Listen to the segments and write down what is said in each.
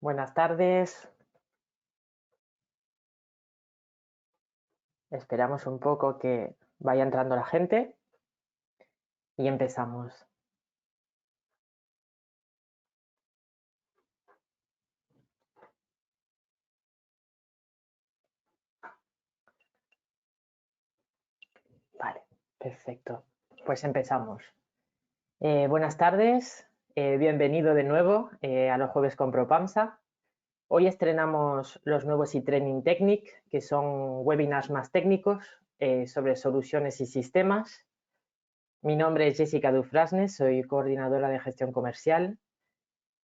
Buenas tardes. Esperamos un poco que vaya entrando la gente y empezamos. Vale, perfecto. Pues empezamos. Buenas tardes, bienvenido de nuevo a los jueves con ProPAMSA. Hoy estrenamos los nuevos eTraining Technique, que son webinars más técnicos sobre soluciones y sistemas. Mi nombre es Jessica Dufrasnes, soy coordinadora de gestión comercial.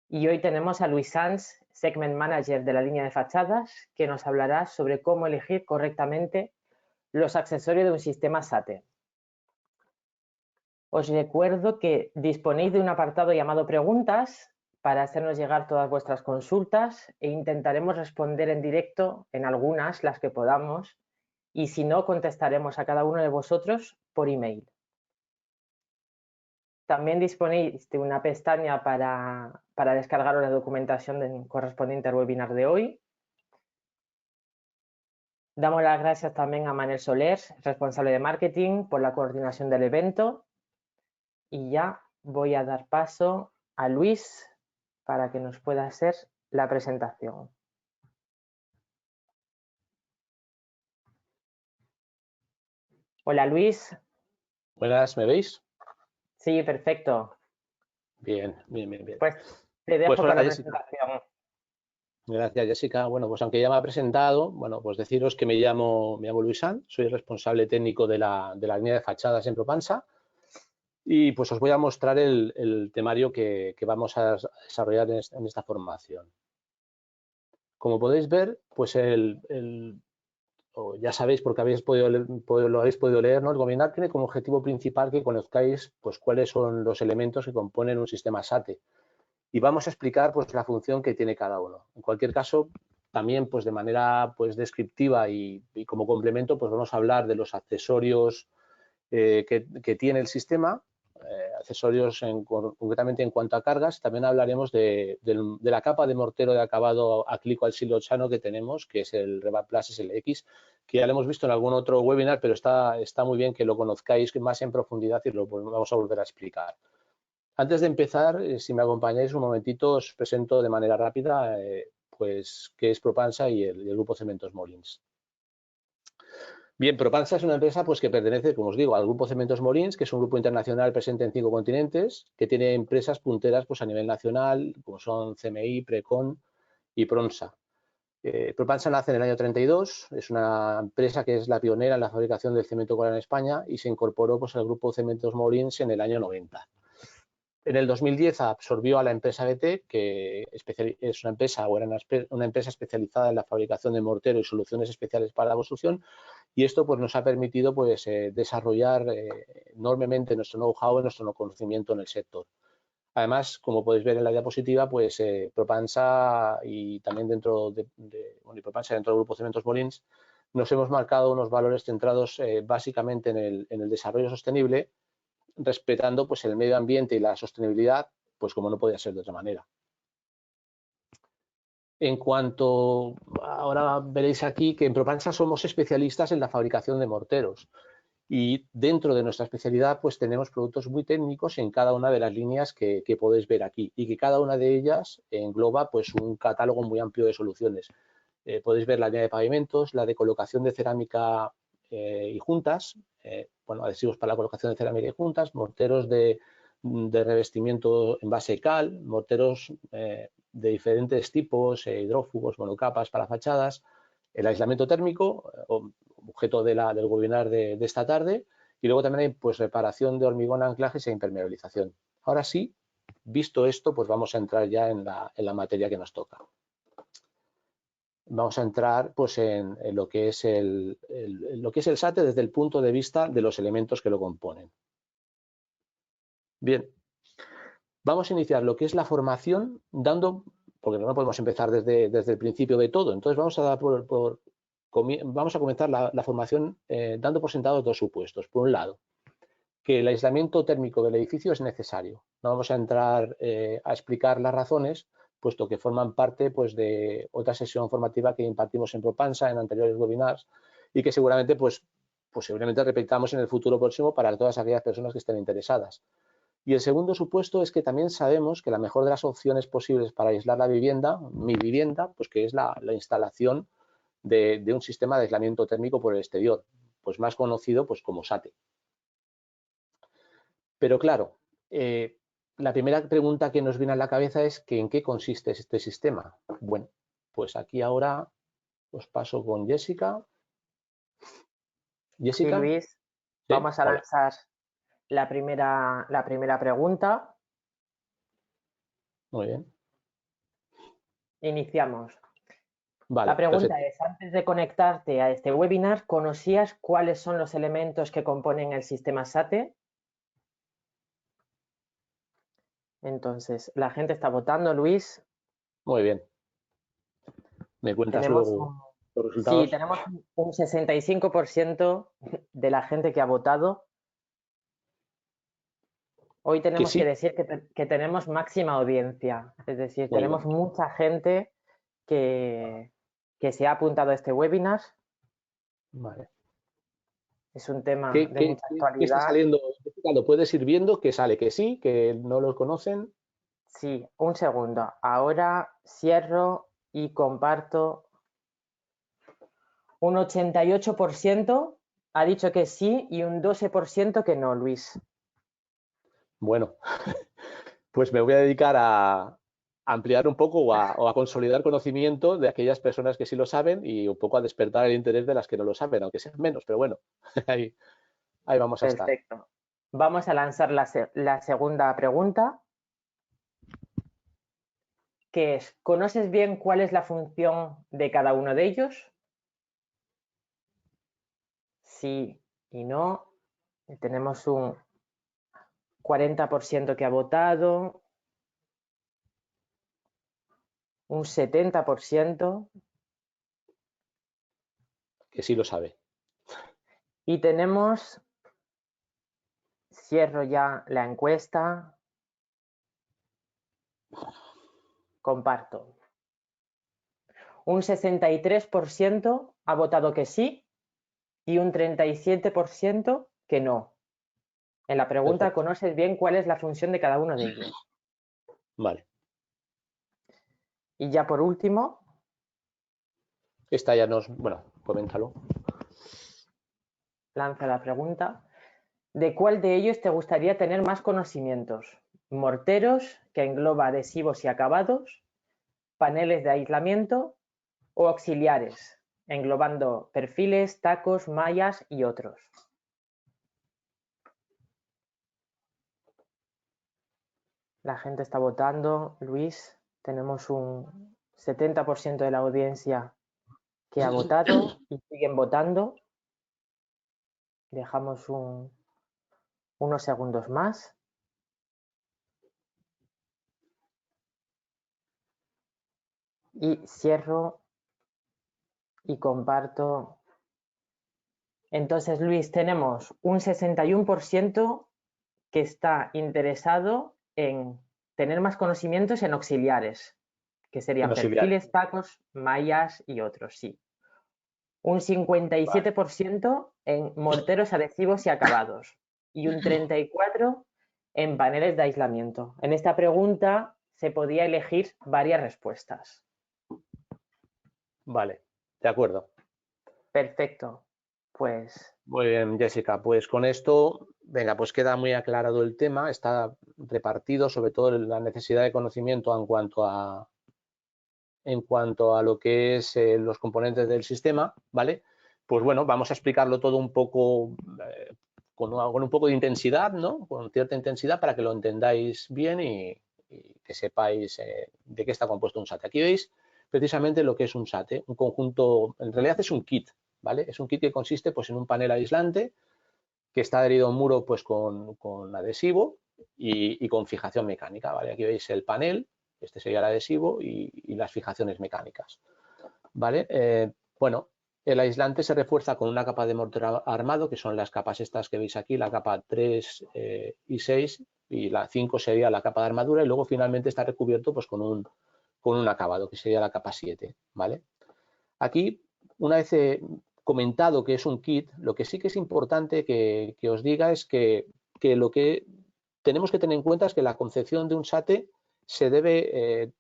Y hoy tenemos a Luis Sanz, Segment Manager de la línea de fachadas, que nos hablará sobre cómo elegir correctamente los accesorios de un sistema SATE. Os recuerdo que disponéis de un apartado llamado preguntas para hacernos llegar todas vuestras consultas e intentaremos responder en directo en algunas, las que podamos, y si no, contestaremos a cada uno de vosotros por email. También disponéis de una pestaña para descargar la documentación correspondiente al webinar de hoy. Damos las gracias también a Manel Soler, responsable de marketing, por la coordinación del evento. Y ya voy a dar paso a Luis para que nos pueda hacer la presentación. Hola Luis. Buenas, ¿me veis? Sí, perfecto. Bien. Pues te dejo con la presentación. Gracias, Jessica. Bueno, pues aunque ya me ha presentado, bueno, pues deciros que me llamo Luis Sanz, soy responsable técnico de la línea de fachadas en ProPAMSA y pues os voy a mostrar el temario que vamos a desarrollar en esta formación. Como podéis ver, pues ya sabéis porque lo habéis podido leer, ¿no? El webinar tiene como objetivo principal que conozcáis pues cuáles son los elementos que componen un sistema SATE. Y vamos a explicar pues la función que tiene cada uno. En cualquier caso, también pues de manera pues descriptiva y como complemento pues vamos a hablar de los accesorios que tiene el sistema, accesorios concretamente en cuanto a cargas. También hablaremos de la capa de mortero de acabado acrílico al siloxano que tenemos, que es el Rebar Plus SLX, que ya lo hemos visto en algún otro webinar, pero está muy bien que lo conozcáis más en profundidad y lo vamos a volver a explicar. Antes de empezar, si me acompañáis un momentito, os presento de manera rápida pues qué es ProPAMSA y el grupo Cementos Molins. Bien, ProPAMSA es una empresa pues, que pertenece, como os digo, al grupo Cementos Molins, que es un grupo internacional presente en 5 continentes, que tiene empresas punteras pues, a nivel nacional, como son CMI, Precon y Pronsa. ProPAMSA nace en el año 32, es una empresa que es la pionera en la fabricación del cemento coral en España y se incorporó pues, al grupo Cementos Molins en el año 90. En el 2010 absorbió a la empresa BT, que es una empresa o era una empresa especializada en la fabricación de mortero y soluciones especiales para la construcción, y esto pues, nos ha permitido pues, desarrollar enormemente nuestro know-how y nuestro conocimiento en el sector. Además, como podéis ver en la diapositiva, pues ProPAMSA y también dentro ProPAMSA dentro del grupo Cementos Molins nos hemos marcado unos valores centrados básicamente en el desarrollo sostenible, respetando pues el medio ambiente y la sostenibilidad, pues como no podía ser de otra manera. En cuanto, ahora veréis aquí que en ProPAMSA somos especialistas en la fabricación de morteros y dentro de nuestra especialidad pues tenemos productos muy técnicos en cada una de las líneas que podéis ver aquí y que cada una de ellas engloba pues un catálogo muy amplio de soluciones. Podéis ver la línea de pavimentos, la de colocación de cerámica y juntas, bueno, adhesivos para la colocación de cerámica y juntas, morteros de revestimiento en base cal, morteros de diferentes tipos, hidrófugos, monocapas para fachadas, el aislamiento térmico, objeto del webinar de esta tarde, y luego también hay pues reparación de hormigón, anclajes e impermeabilización. Ahora sí, visto esto, pues vamos a entrar ya en la materia que nos toca. Vamos a entrar pues, en lo que es el SATE desde el punto de vista de los elementos que lo componen. Bien, vamos a iniciar lo que es la formación porque no podemos empezar desde el principio de todo, entonces vamos a comenzar la formación dando por sentado 2 supuestos. Por un lado, que el aislamiento térmico del edificio es necesario. No vamos a entrar a explicar las razones, puesto que forman parte pues, de otra sesión formativa que impartimos en ProPansa en anteriores webinars y que seguramente seguramente repitamos en el futuro próximo para todas aquellas personas que estén interesadas. Y el segundo supuesto es que también sabemos que la mejor de las opciones posibles para aislar la vivienda, mi vivienda, pues que es la instalación de un sistema de aislamiento térmico por el exterior, pues más conocido pues como SATE. Pero claro, la primera pregunta que nos viene a la cabeza es que ¿en qué consiste este sistema? Bueno, pues aquí ahora os paso con Jessica. Sí, Jessica. Luis, ¿Sí? vamos a Vale. lanzar la primera pregunta. Muy bien. Iniciamos. Vale, La pregunta perfecto. es, antes de conectarte a este webinar, ¿conocías cuáles son los elementos que componen el sistema SATE? Entonces, la gente está votando, Luis. Muy bien. ¿Me cuentas Tenemos luego los sí, resultados? tenemos un 65% de la gente que ha votado. Hoy Que tenemos que sí. decir que tenemos máxima audiencia, es decir, Muy tenemos bien. mucha gente que se ha apuntado a este webinar. Vale. Es un tema ¿Qué, de mucha está actualidad. saliendo? Lo puedes ir viendo que sale que sí, que no los conocen. Sí, un segundo. Ahora cierro y comparto. Un 88% ha dicho que sí y un 12% que no, Luis. Bueno, pues me voy a dedicar a ampliar un poco o a consolidar conocimiento de aquellas personas que sí lo saben y un poco a despertar el interés de las que no lo saben, aunque sean menos, pero bueno, ahí vamos a estar. Perfecto. Vamos a lanzar la segunda pregunta, que es, ¿conoces bien cuál es la función de cada uno de ellos? Sí y no. Tenemos un 40% que ha votado, un 70%, Que sí lo sabe. y tenemos, cierro ya la encuesta, comparto. Un 63% ha votado que sí y un 37% que no. En la pregunta, Perfecto. ¿conoces bien cuál es la función de cada uno de ellos? Vale. Y ya por último, Esta ya nos, bueno, coméntalo. lanza la pregunta, ¿de cuál de ellos te gustaría tener más conocimientos? ¿Morteros, que engloba adhesivos y acabados? ¿Paneles de aislamiento? ¿O auxiliares, englobando perfiles, tacos, mallas y otros? La gente está votando. Luis, tenemos un 70% de la audiencia que ha votado y siguen votando. Dejamos unos segundos más. Y cierro y comparto. Entonces, Luis, tenemos un 61% que está interesado en tener más conocimientos en auxiliares, que En serían auxiliar. perfiles, tacos, mallas y otros, sí. Un Vale. 57% en morteros adhesivos y acabados y un 34% en paneles de aislamiento. En esta pregunta se podía elegir varias respuestas. Vale, de acuerdo. Perfecto. Pues Muy bien, Jessica. Pues con esto, venga, pues queda muy aclarado el tema. Está repartido, sobre todo la necesidad de conocimiento en cuanto a lo que es los componentes del sistema, ¿vale? Pues bueno, vamos a explicarlo todo un poco con un poco de intensidad, ¿no? Con cierta intensidad para que lo entendáis bien y que sepáis de qué está compuesto un SATE. Aquí veis precisamente lo que es un SATE, un conjunto, en realidad es un kit, ¿vale? Es un kit que consiste pues, en un panel aislante que está adherido a un muro pues, con adhesivo y con fijación mecánica, ¿vale? Aquí veis el panel, este sería el adhesivo y las fijaciones mecánicas, ¿vale? Bueno, el aislante se refuerza con una capa de mortero armado, que son las capas estas que veis aquí, la capa 3 y 6, y la 5 sería la capa de armadura, y luego finalmente está recubierto pues, con con un acabado, que sería la capa 7, ¿vale? Aquí, una vez comentado que es un kit, lo que sí que es importante que os diga es que lo que tenemos que tener en cuenta es que la concepción de un SATE se debe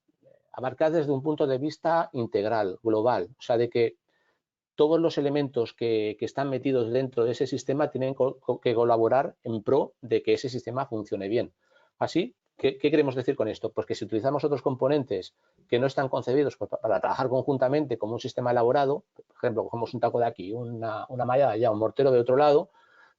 abarcar desde un punto de vista integral, global, o sea, de que todos los elementos que están metidos dentro de ese sistema tienen que colaborar en pro de que ese sistema funcione bien. Así, ¿qué queremos decir con esto? Pues que si utilizamos otros componentes que no están concebidos para trabajar conjuntamente como un sistema elaborado, por ejemplo, cogemos un taco de aquí, una malla de allá, un mortero de otro lado,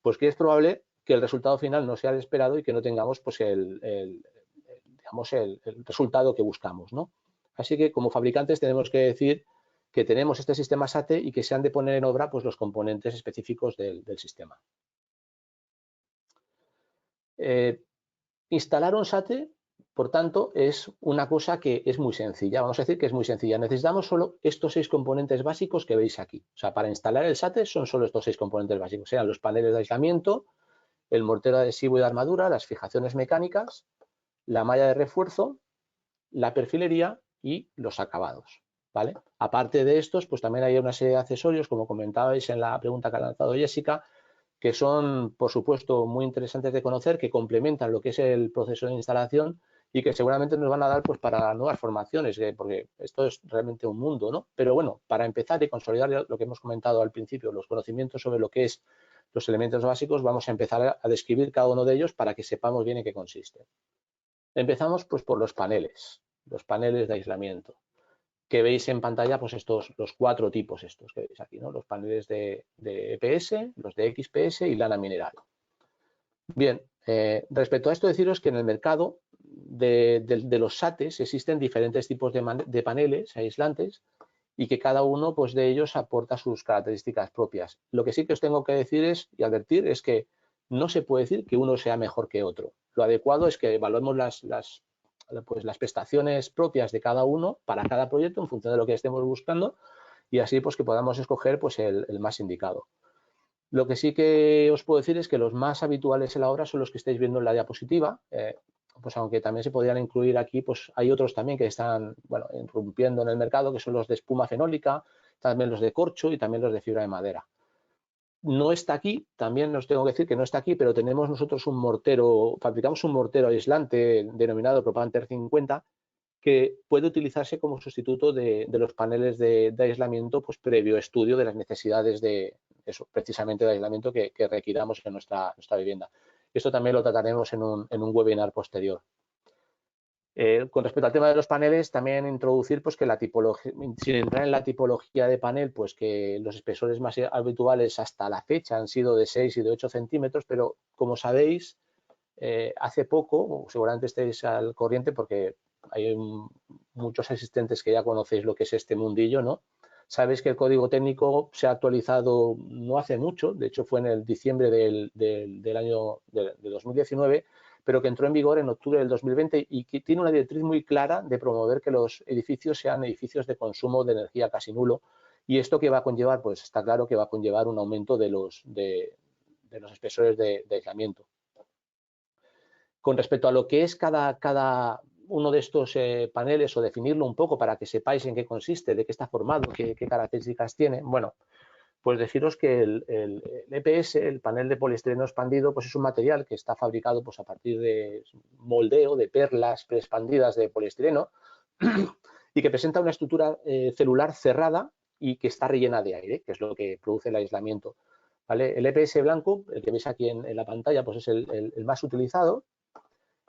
pues que es probable que el resultado final no sea el esperado y que no tengamos pues digamos, el resultado que buscamos, ¿no? Así que como fabricantes tenemos que decir que tenemos este sistema SATE y que se han de poner en obra pues, los componentes específicos del sistema. Instalar un SATE, por tanto, es una cosa que es muy sencilla. Vamos a decir que es muy sencilla. Necesitamos solo estos 6 componentes básicos que veis aquí. O sea, para instalar el SATE son solo estos 6 componentes básicos. Sean los paneles de aislamiento, el mortero adhesivo y de armadura, las fijaciones mecánicas, la malla de refuerzo, la perfilería y los acabados. ¿Vale? Aparte de estos, pues también hay una serie de accesorios, como comentabais en la pregunta que ha lanzado Jessica, que son, por supuesto, muy interesantes de conocer, que complementan lo que es el proceso de instalación y que seguramente nos van a dar pues para nuevas formaciones, porque esto es realmente un mundo, ¿no? Pero bueno, para empezar y consolidar lo que hemos comentado al principio, los conocimientos sobre lo que es los elementos básicos, vamos a empezar a describir cada uno de ellos para que sepamos bien en qué consiste. Empezamos pues por los paneles de aislamiento, que veis en pantalla pues los 4 tipos estos que veis aquí, ¿no? Los paneles de EPS, los de XPS y lana mineral. Bien, respecto a esto deciros que en el mercado de los SATES existen diferentes tipos de paneles aislantes y que cada uno pues, de ellos aporta sus características propias. Lo que sí que os tengo que decir y advertir es que no se puede decir que uno sea mejor que otro. Lo adecuado es que evaluemos las prestaciones propias de cada uno para cada proyecto en función de lo que estemos buscando y así pues que podamos escoger pues el más indicado. Lo que sí que os puedo decir es que los más habituales en la obra son los que estáis viendo en la diapositiva, pues aunque también se podrían incluir aquí, pues hay otros también que están, bueno, irrumpiendo en el mercado, que son los de espuma fenólica, también los de corcho y también los de fibra de madera. No está aquí, también os tengo que decir que no está aquí, pero tenemos nosotros un mortero, fabricamos un mortero aislante denominado Propanter 50, que puede utilizarse como sustituto de los paneles de aislamiento, pues previo estudio de las necesidades de eso, precisamente de aislamiento que requiramos en nuestra vivienda. Esto también lo trataremos en un webinar posterior. Con respecto al tema de los paneles, también introducir pues que la tipología, sin entrar en la tipología de panel, pues que los espesores más habituales hasta la fecha han sido de 6 y de 8 centímetros, pero como sabéis, hace poco, seguramente estéis al corriente porque hay muchos asistentes que ya conocéis lo que es este mundillo, ¿no? Sabéis que el código técnico se ha actualizado no hace mucho, de hecho fue en el diciembre del año de 2019, pero que entró en vigor en octubre del 2020 y que tiene una directriz muy clara de promover que los edificios sean edificios de consumo de energía casi nulo. ¿Y esto qué va a conllevar? Pues está claro que va a conllevar un aumento de los espesores de aislamiento. Con respecto a lo que es cada uno de estos paneles o definirlo un poco para que sepáis en qué consiste, de qué está formado, qué características tiene, bueno, pues deciros que el EPS, el panel de poliestireno expandido, pues es un material que está fabricado pues, a partir de moldeo de perlas preexpandidas de poliestireno y que presenta una estructura celular cerrada y que está rellena de aire, que es lo que produce el aislamiento. ¿Vale? El EPS blanco, el que veis aquí en la pantalla, pues es el más utilizado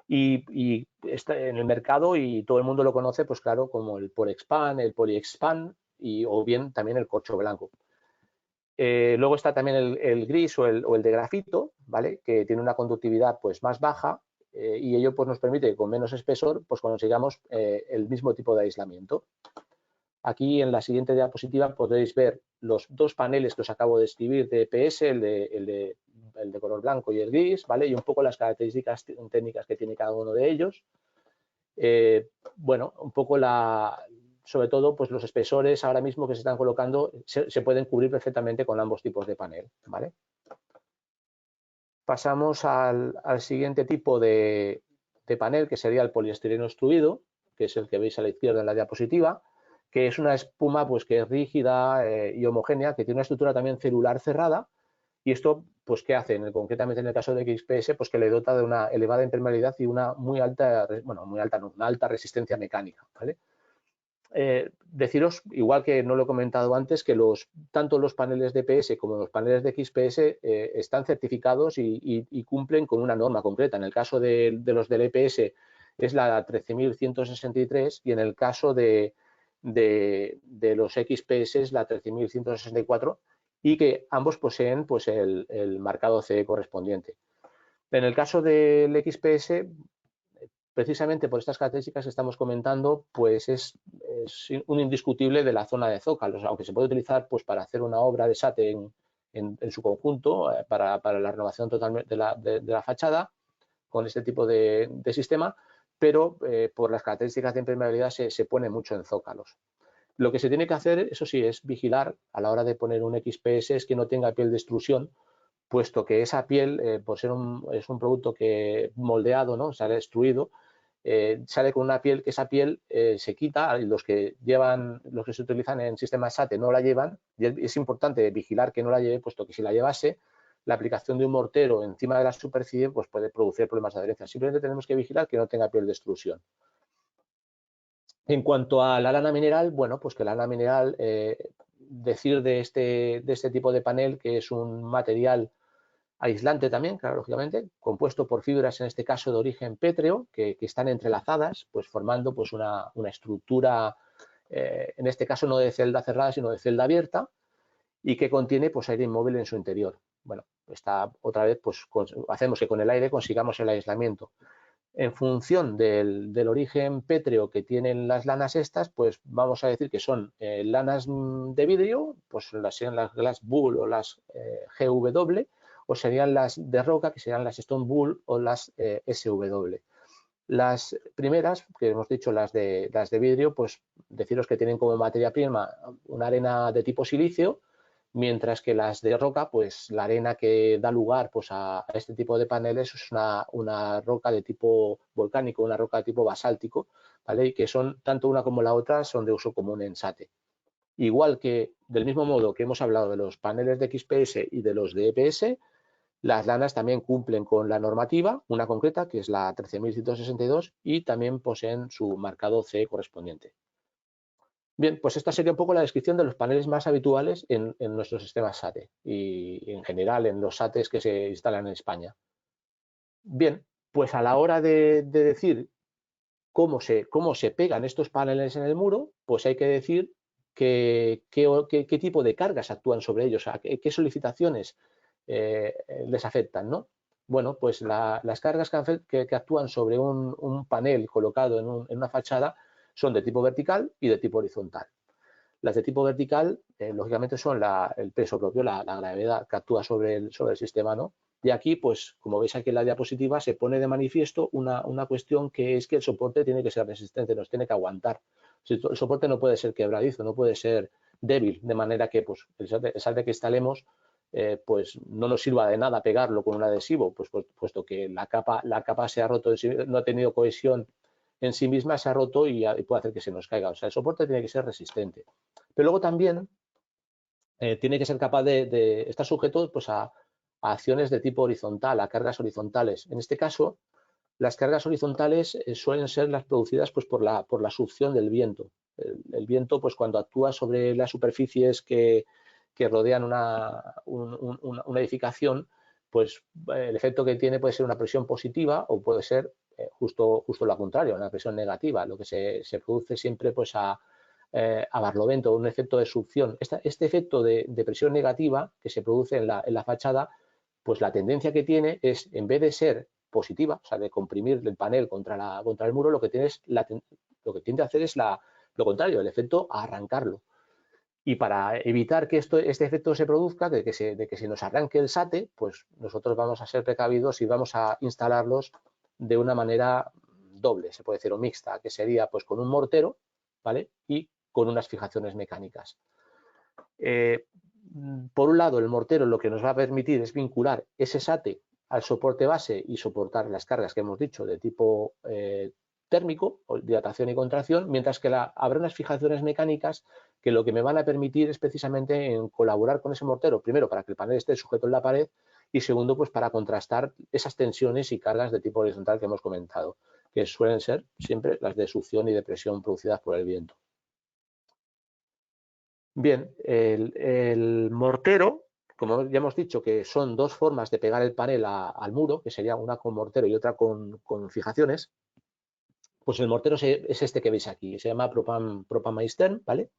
y está en el mercado y todo el mundo lo conoce, pues claro, como el Polexpan, el Polyexpan o bien también el corcho blanco. Luego está también el gris o el de grafito, ¿vale? Que tiene una conductividad pues más baja y ello pues nos permite que con menos espesor pues consigamos el mismo tipo de aislamiento. Aquí en la siguiente diapositiva podréis ver los 2 paneles que os acabo de describir de EPS, el de color blanco y el gris, ¿vale? Y un poco las características técnicas que tiene cada uno de ellos. Bueno, un poco sobre todo, pues los espesores ahora mismo que se están colocando se pueden cubrir perfectamente con ambos tipos de panel, ¿vale? Pasamos al siguiente tipo de panel, que sería el poliestireno extruido, que es el que veis a la izquierda en la diapositiva, que es una espuma pues que es rígida y homogénea, que tiene una estructura también celular cerrada, y esto pues ¿qué hace? Concretamente en el caso de XPS, pues que le dota de una elevada impermeabilidad y una muy alta, bueno, muy alta, no, una alta resistencia mecánica, ¿vale? Deciros, igual que no lo he comentado antes, que tanto los paneles de PS como los paneles de XPS están certificados y cumplen con una norma concreta. En el caso de los del EPS es la 13.163 y en el caso de los XPS es la 13.164 y que ambos poseen pues, el marcado CE correspondiente. En el caso del XPS, precisamente por estas características que estamos comentando, pues es un indiscutible de la zona de zócalos, aunque se puede utilizar pues, para hacer una obra de SATE en su conjunto, para la renovación total de la fachada con este tipo de sistema, pero por las características de impermeabilidad se pone mucho en zócalos. Lo que se tiene que hacer, eso sí, es vigilar a la hora de poner un XPS, es que no tenga piel de extrusión, puesto que esa piel, por ser es un producto que moldeado, ¿no? Sale extruido, sale con una piel que esa piel se quita, y los que se utilizan en sistemas SATE no la llevan, y es importante vigilar que no la lleve, puesto que si la llevase, la aplicación de un mortero encima de la superficie pues puede producir problemas de adherencia. Simplemente tenemos que vigilar que no tenga piel de extrusión. En cuanto a la lana mineral, bueno, pues que la lana mineral, decir de este tipo de panel que es un material aislante también, claro, lógicamente, compuesto por fibras, en este caso de origen pétreo, que están entrelazadas, pues formando pues una estructura, en este caso no de celda cerrada, sino de celda abierta, y que contiene pues aire inmóvil en su interior. Bueno, otra vez pues hacemos que con el aire consigamos el aislamiento. En función del origen pétreo que tienen las lanas estas, pues vamos a decir que son lanas de vidrio, pues serían las Glass Bull o las GW, o serían las de roca, que serían las Stone Bull o las SW. Las primeras, que hemos dicho, las de vidrio, pues deciros que tienen como materia prima una arena de tipo silicio, mientras que las de roca, pues la arena que da lugar pues, a este tipo de paneles es una roca de tipo volcánico, una roca de tipo basáltico, ¿vale? Y que son, tanto una como la otra, son de uso común en SATE. Igual que, del mismo modo que hemos hablado de los paneles de XPS y de los de EPS, las lanas también cumplen con la normativa, una concreta, que es la 13.162, y también poseen su marcado CE correspondiente. Bien, pues esta sería un poco la descripción de los paneles más habituales en nuestros sistemas SATE y en general en los SATEs que se instalan en España. Bien, pues a la hora de decir cómo se pegan estos paneles en el muro, pues hay que decir qué tipo de cargas actúan sobre ellos, qué solicitaciones les afectan, ¿no? Bueno, pues las cargas que actúan sobre un panel colocado en una fachada son de tipo vertical y de tipo horizontal. Las de tipo vertical, lógicamente, son el peso propio, la gravedad que actúa sobre el sistema, ¿no? Y aquí, pues, como veis aquí en la diapositiva, se pone de manifiesto una cuestión, que es que el soporte tiene que ser resistente, nos tiene que aguantar. El soporte no puede ser quebradizo, no puede ser débil, de manera que pues, el SATE que instalemos pues no nos sirva de nada pegarlo con un adhesivo, puesto que la capa se ha roto, no ha tenido cohesión en sí misma, se ha roto y puede hacer que se nos caiga. O sea, el soporte tiene que ser resistente. Pero luego también tiene que ser capaz de estar sujeto pues, a acciones de tipo horizontal, a cargas horizontales. En este caso, las cargas horizontales suelen ser las producidas pues, por la succión del viento. El viento, pues cuando actúa sobre las superficies que rodean una edificación, pues el efecto que tiene puede ser una presión positiva o puede ser justo lo contrario, una presión negativa. Lo que se produce siempre pues a barlovento, un efecto de succión. Este efecto de presión negativa que se produce en la fachada, pues la tendencia que tiene es, en vez de ser positiva, o sea, de comprimir el panel contra el muro, lo que tiende a hacer es lo contrario, el efecto a arrancarlo. Y para evitar que este efecto se produzca, de que se nos arranque el SATE, pues nosotros vamos a ser precavidos y vamos a instalarlos de una manera doble, se puede decir, o mixta, que sería pues con un mortero, ¿vale? Y con unas fijaciones mecánicas. Por un lado, el mortero lo que nos va a permitir es vincular ese SATE al soporte base y soportar las cargas que hemos dicho de tipo térmico, o dilatación y contracción, mientras que habrá unas fijaciones mecánicas que lo que me van a permitir es precisamente en colaborar con ese mortero, primero para que el panel esté sujeto en la pared y segundo pues para contrastar esas tensiones y cargas de tipo horizontal que hemos comentado, que suelen ser siempre las de succión y de presión producidas por el viento. Bien, el mortero, como ya hemos dicho que son dos formas de pegar el panel al muro, que sería una con mortero y otra con fijaciones, pues el mortero es este que veis aquí, se llama Propameister, ¿vale?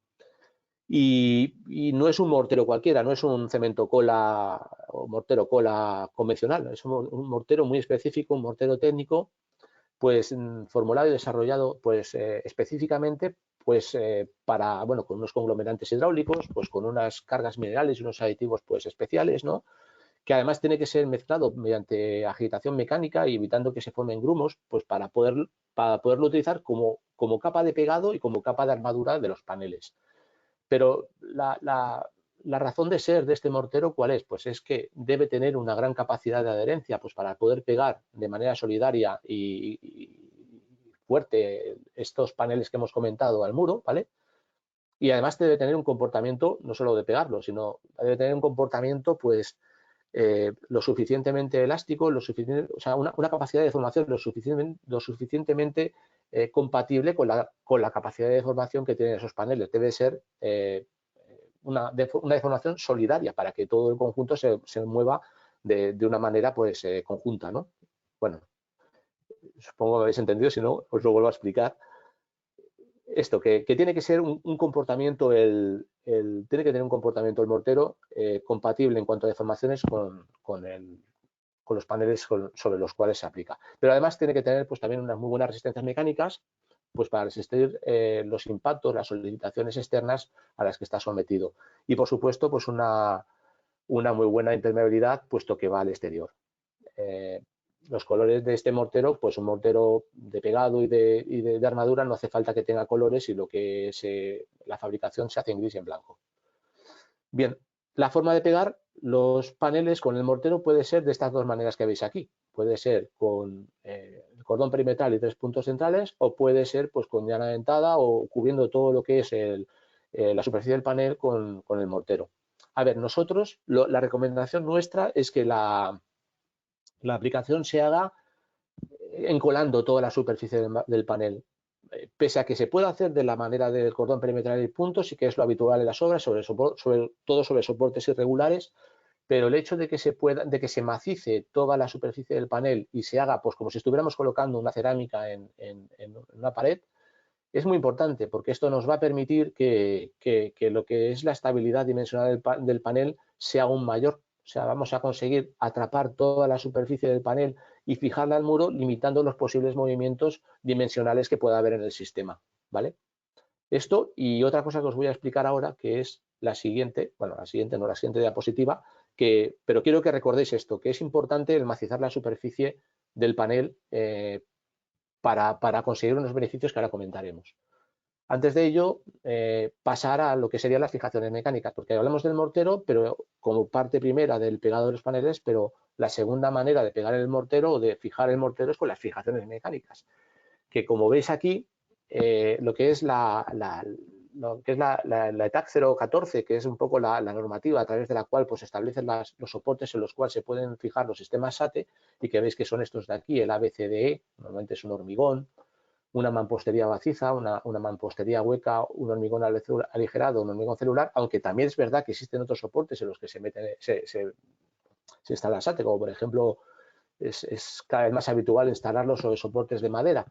Y no es un mortero cualquiera, no es un cemento cola o mortero cola convencional, es un mortero muy específico, un mortero técnico, pues formulado y desarrollado pues específicamente pues para, bueno, con unos conglomerantes hidráulicos, pues con unas cargas minerales y unos aditivos pues especiales, ¿no? Que además tiene que ser mezclado mediante agitación mecánica y evitando que se formen grumos, pues para poderlo utilizar como capa de pegado y como capa de armadura de los paneles. Pero la razón de ser de este mortero, ¿cuál es? Pues es que debe tener una gran capacidad de adherencia, pues para poder pegar de manera solidaria y fuerte estos paneles que hemos comentado al muro, ¿vale? Y además debe tener un comportamiento, no solo de pegarlo, sino debe tener un comportamiento, pues, lo suficientemente elástico, o sea, una capacidad de deformación lo suficientemente compatible con la capacidad de deformación que tienen esos paneles. Debe ser una deformación solidaria para que todo el conjunto se mueva de una manera pues conjunta, ¿no? Bueno, supongo que habéis entendido, si no, os lo vuelvo a explicar. Esto, que tiene que ser un comportamiento, tiene que tener un comportamiento el mortero compatible en cuanto a deformaciones con los paneles sobre los cuales se aplica. Pero además tiene que tener pues también unas muy buenas resistencias mecánicas pues para resistir los impactos, las solicitaciones externas a las que está sometido. Y por supuesto pues una muy buena impermeabilidad puesto que va al exterior. Los colores de este mortero, pues un mortero de pegado y de armadura no hace falta que tenga colores y la fabricación se hace en gris y en blanco. Bien, la forma de pegar los paneles con el mortero puede ser de estas dos maneras que veis aquí. Puede ser con el cordón perimetral y 3 puntos centrales o puede ser pues con llana dentada o cubriendo todo lo que es la superficie del panel con el mortero. A ver, nosotros, la recomendación nuestra es que la aplicación se haga encolando toda la superficie del panel. Pese a que se pueda hacer de la manera del cordón perimetral y puntos, y que es lo habitual en las obras, sobre todo sobre soportes irregulares, pero el hecho de que se macice toda la superficie del panel y se haga pues como si estuviéramos colocando una cerámica en una pared, es muy importante porque esto nos va a permitir que lo que es la estabilidad dimensional del panel sea aún mayor. O sea, vamos a conseguir atrapar toda la superficie del panel y fijarla al muro, limitando los posibles movimientos dimensionales que pueda haber en el sistema, ¿vale? Esto y otra cosa que os voy a explicar ahora, que es la siguiente, bueno, la siguiente diapositiva, pero quiero que recordéis esto, que es importante el macizar la superficie del panel para conseguir unos beneficios que ahora comentaremos. Antes de ello, pasar a lo que serían las fijaciones mecánicas, porque hablamos del mortero, pero como parte primera del pegado de los paneles, pero la segunda manera de pegar el mortero o de fijar el mortero es con las fijaciones mecánicas, que como veis aquí, lo que es la ETAC 014, que es un poco la normativa a través de la cual pues, establecen los soportes en los cuales se pueden fijar los sistemas SATE, y que veis que son estos de aquí, el ABCDE, normalmente es un hormigón, una mampostería maciza, una mampostería hueca, un hormigón aligerado, un hormigón celular, aunque también es verdad que existen otros soportes en los que se instala SATE, como por ejemplo es cada vez más habitual instalarlos sobre soportes de madera.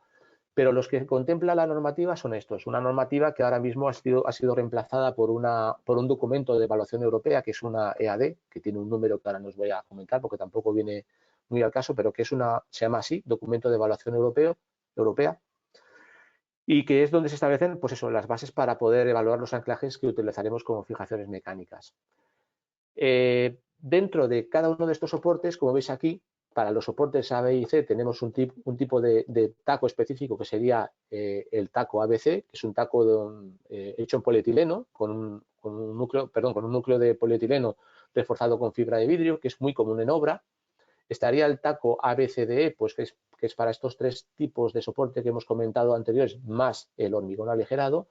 Pero los que contempla la normativa son estos, una normativa que ahora mismo ha sido reemplazada por un documento de evaluación europea, que es una EAD, que tiene un número que ahora no os voy a comentar porque tampoco viene muy al caso, pero que se llama así, documento de evaluación europea, y que es donde se establecen pues eso, las bases para poder evaluar los anclajes que utilizaremos como fijaciones mecánicas. Dentro de cada uno de estos soportes, como veis aquí, para los soportes A, B y C tenemos un tipo de taco específico que sería el taco ABC, que es un taco hecho en polietileno con un núcleo de polietileno reforzado con fibra de vidrio, que es muy común en obra. estaría el taco ABCDE, pues que es para estos tres tipos de soporte que hemos comentado anteriores, más el hormigón aligerado.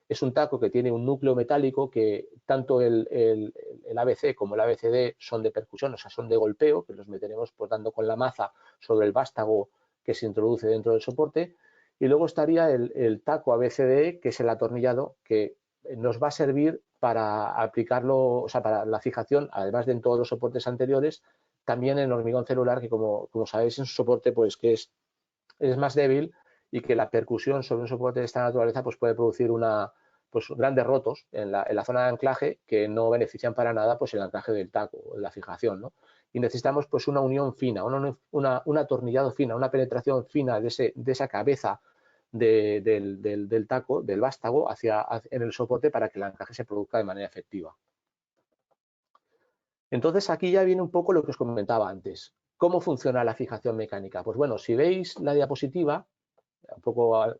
Es un taco que tiene un núcleo metálico que tanto el ABC como el ABCD son de percusión, o sea, son de golpeo, que los meteremos pues dando con la maza sobre el vástago que se introduce dentro del soporte. Y luego estaría el taco ABCD, que es el atornillado, que nos va a servir para aplicarlo, o sea, para la fijación, además de en todos los soportes anteriores, también en hormigón celular, que como sabéis es un soporte pues que es más débil y que la percusión sobre un soporte de esta naturaleza pues puede producir pues grandes rotos en la zona de anclaje que no benefician para nada pues el anclaje del taco, la fijación, ¿no? Y necesitamos pues una unión fina, un atornillado fina, una penetración fina de esa cabeza del taco, del vástago, en el soporte para que el anclaje se produzca de manera efectiva. Entonces aquí ya viene un poco lo que os comentaba antes. ¿Cómo funciona la fijación mecánica? Pues bueno, si veis la diapositiva, un poco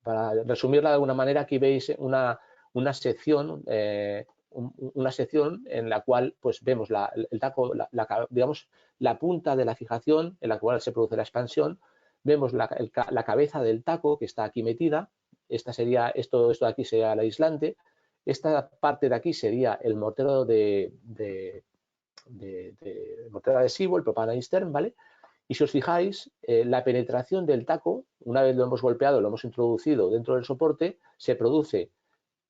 para resumirla de alguna manera, aquí veis una sección en la cual pues vemos el taco, digamos, la punta de la fijación en la cual se produce la expansión, vemos la cabeza del taco que está aquí metida, esto de aquí sería el aislante, esta parte de aquí sería el mortero mortero adhesivo, el propana-stern, ¿vale? Y si os fijáis, la penetración del taco, una vez lo hemos golpeado, lo hemos introducido dentro del soporte, se produce,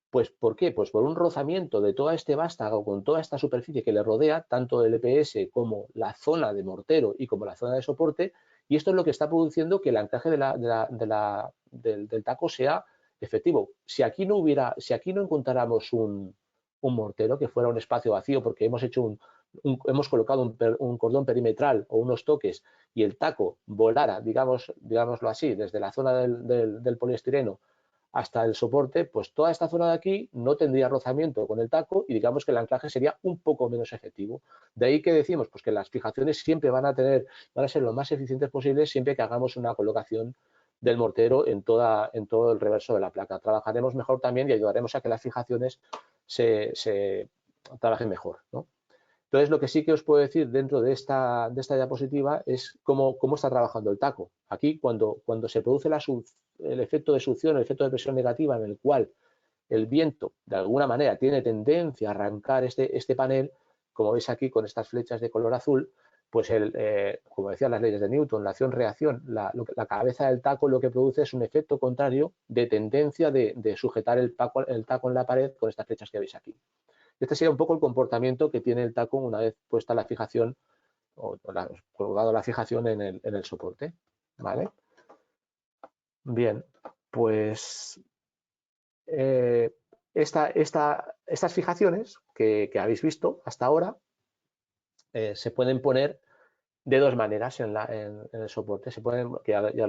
pues ¿por qué? Pues por un rozamiento de todo este vástago con toda esta superficie que le rodea, tanto el EPS como la zona de mortero y como la zona de soporte, y esto es lo que está produciendo que el anclaje del taco sea efectivo. Si aquí no encontráramos un mortero, que fuera un espacio vacío porque hemos colocado un cordón perimetral o unos toques y el taco volara, digámoslo así, desde la zona del poliestireno hasta el soporte, pues toda esta zona de aquí no tendría rozamiento con el taco y digamos que el anclaje sería un poco menos efectivo. De ahí que decimos pues que las fijaciones siempre van a ser lo más eficientes posibles siempre que hagamos una colocación del mortero en todo el reverso de la placa. Trabajaremos mejor también y ayudaremos a que las fijaciones se trabajen mejor, ¿no? Entonces, lo que sí que os puedo decir dentro de esta diapositiva es cómo está trabajando el taco. Aquí, cuando se produce el efecto de succión, el efecto de presión negativa en el cual el viento, de alguna manera, tiene tendencia a arrancar este panel, como veis aquí con estas flechas de color azul, pues como decían las leyes de Newton, la acción-reacción, la cabeza del taco lo que produce es un efecto contrario de tendencia de sujetar el taco en la pared con estas flechas que veis aquí. Este sería un poco el comportamiento que tiene el taco una vez puesta la fijación o colgado la fijación en el soporte, ¿vale? Bien, pues estas fijaciones que habéis visto hasta ahora se pueden poner de dos maneras en el soporte. Que ya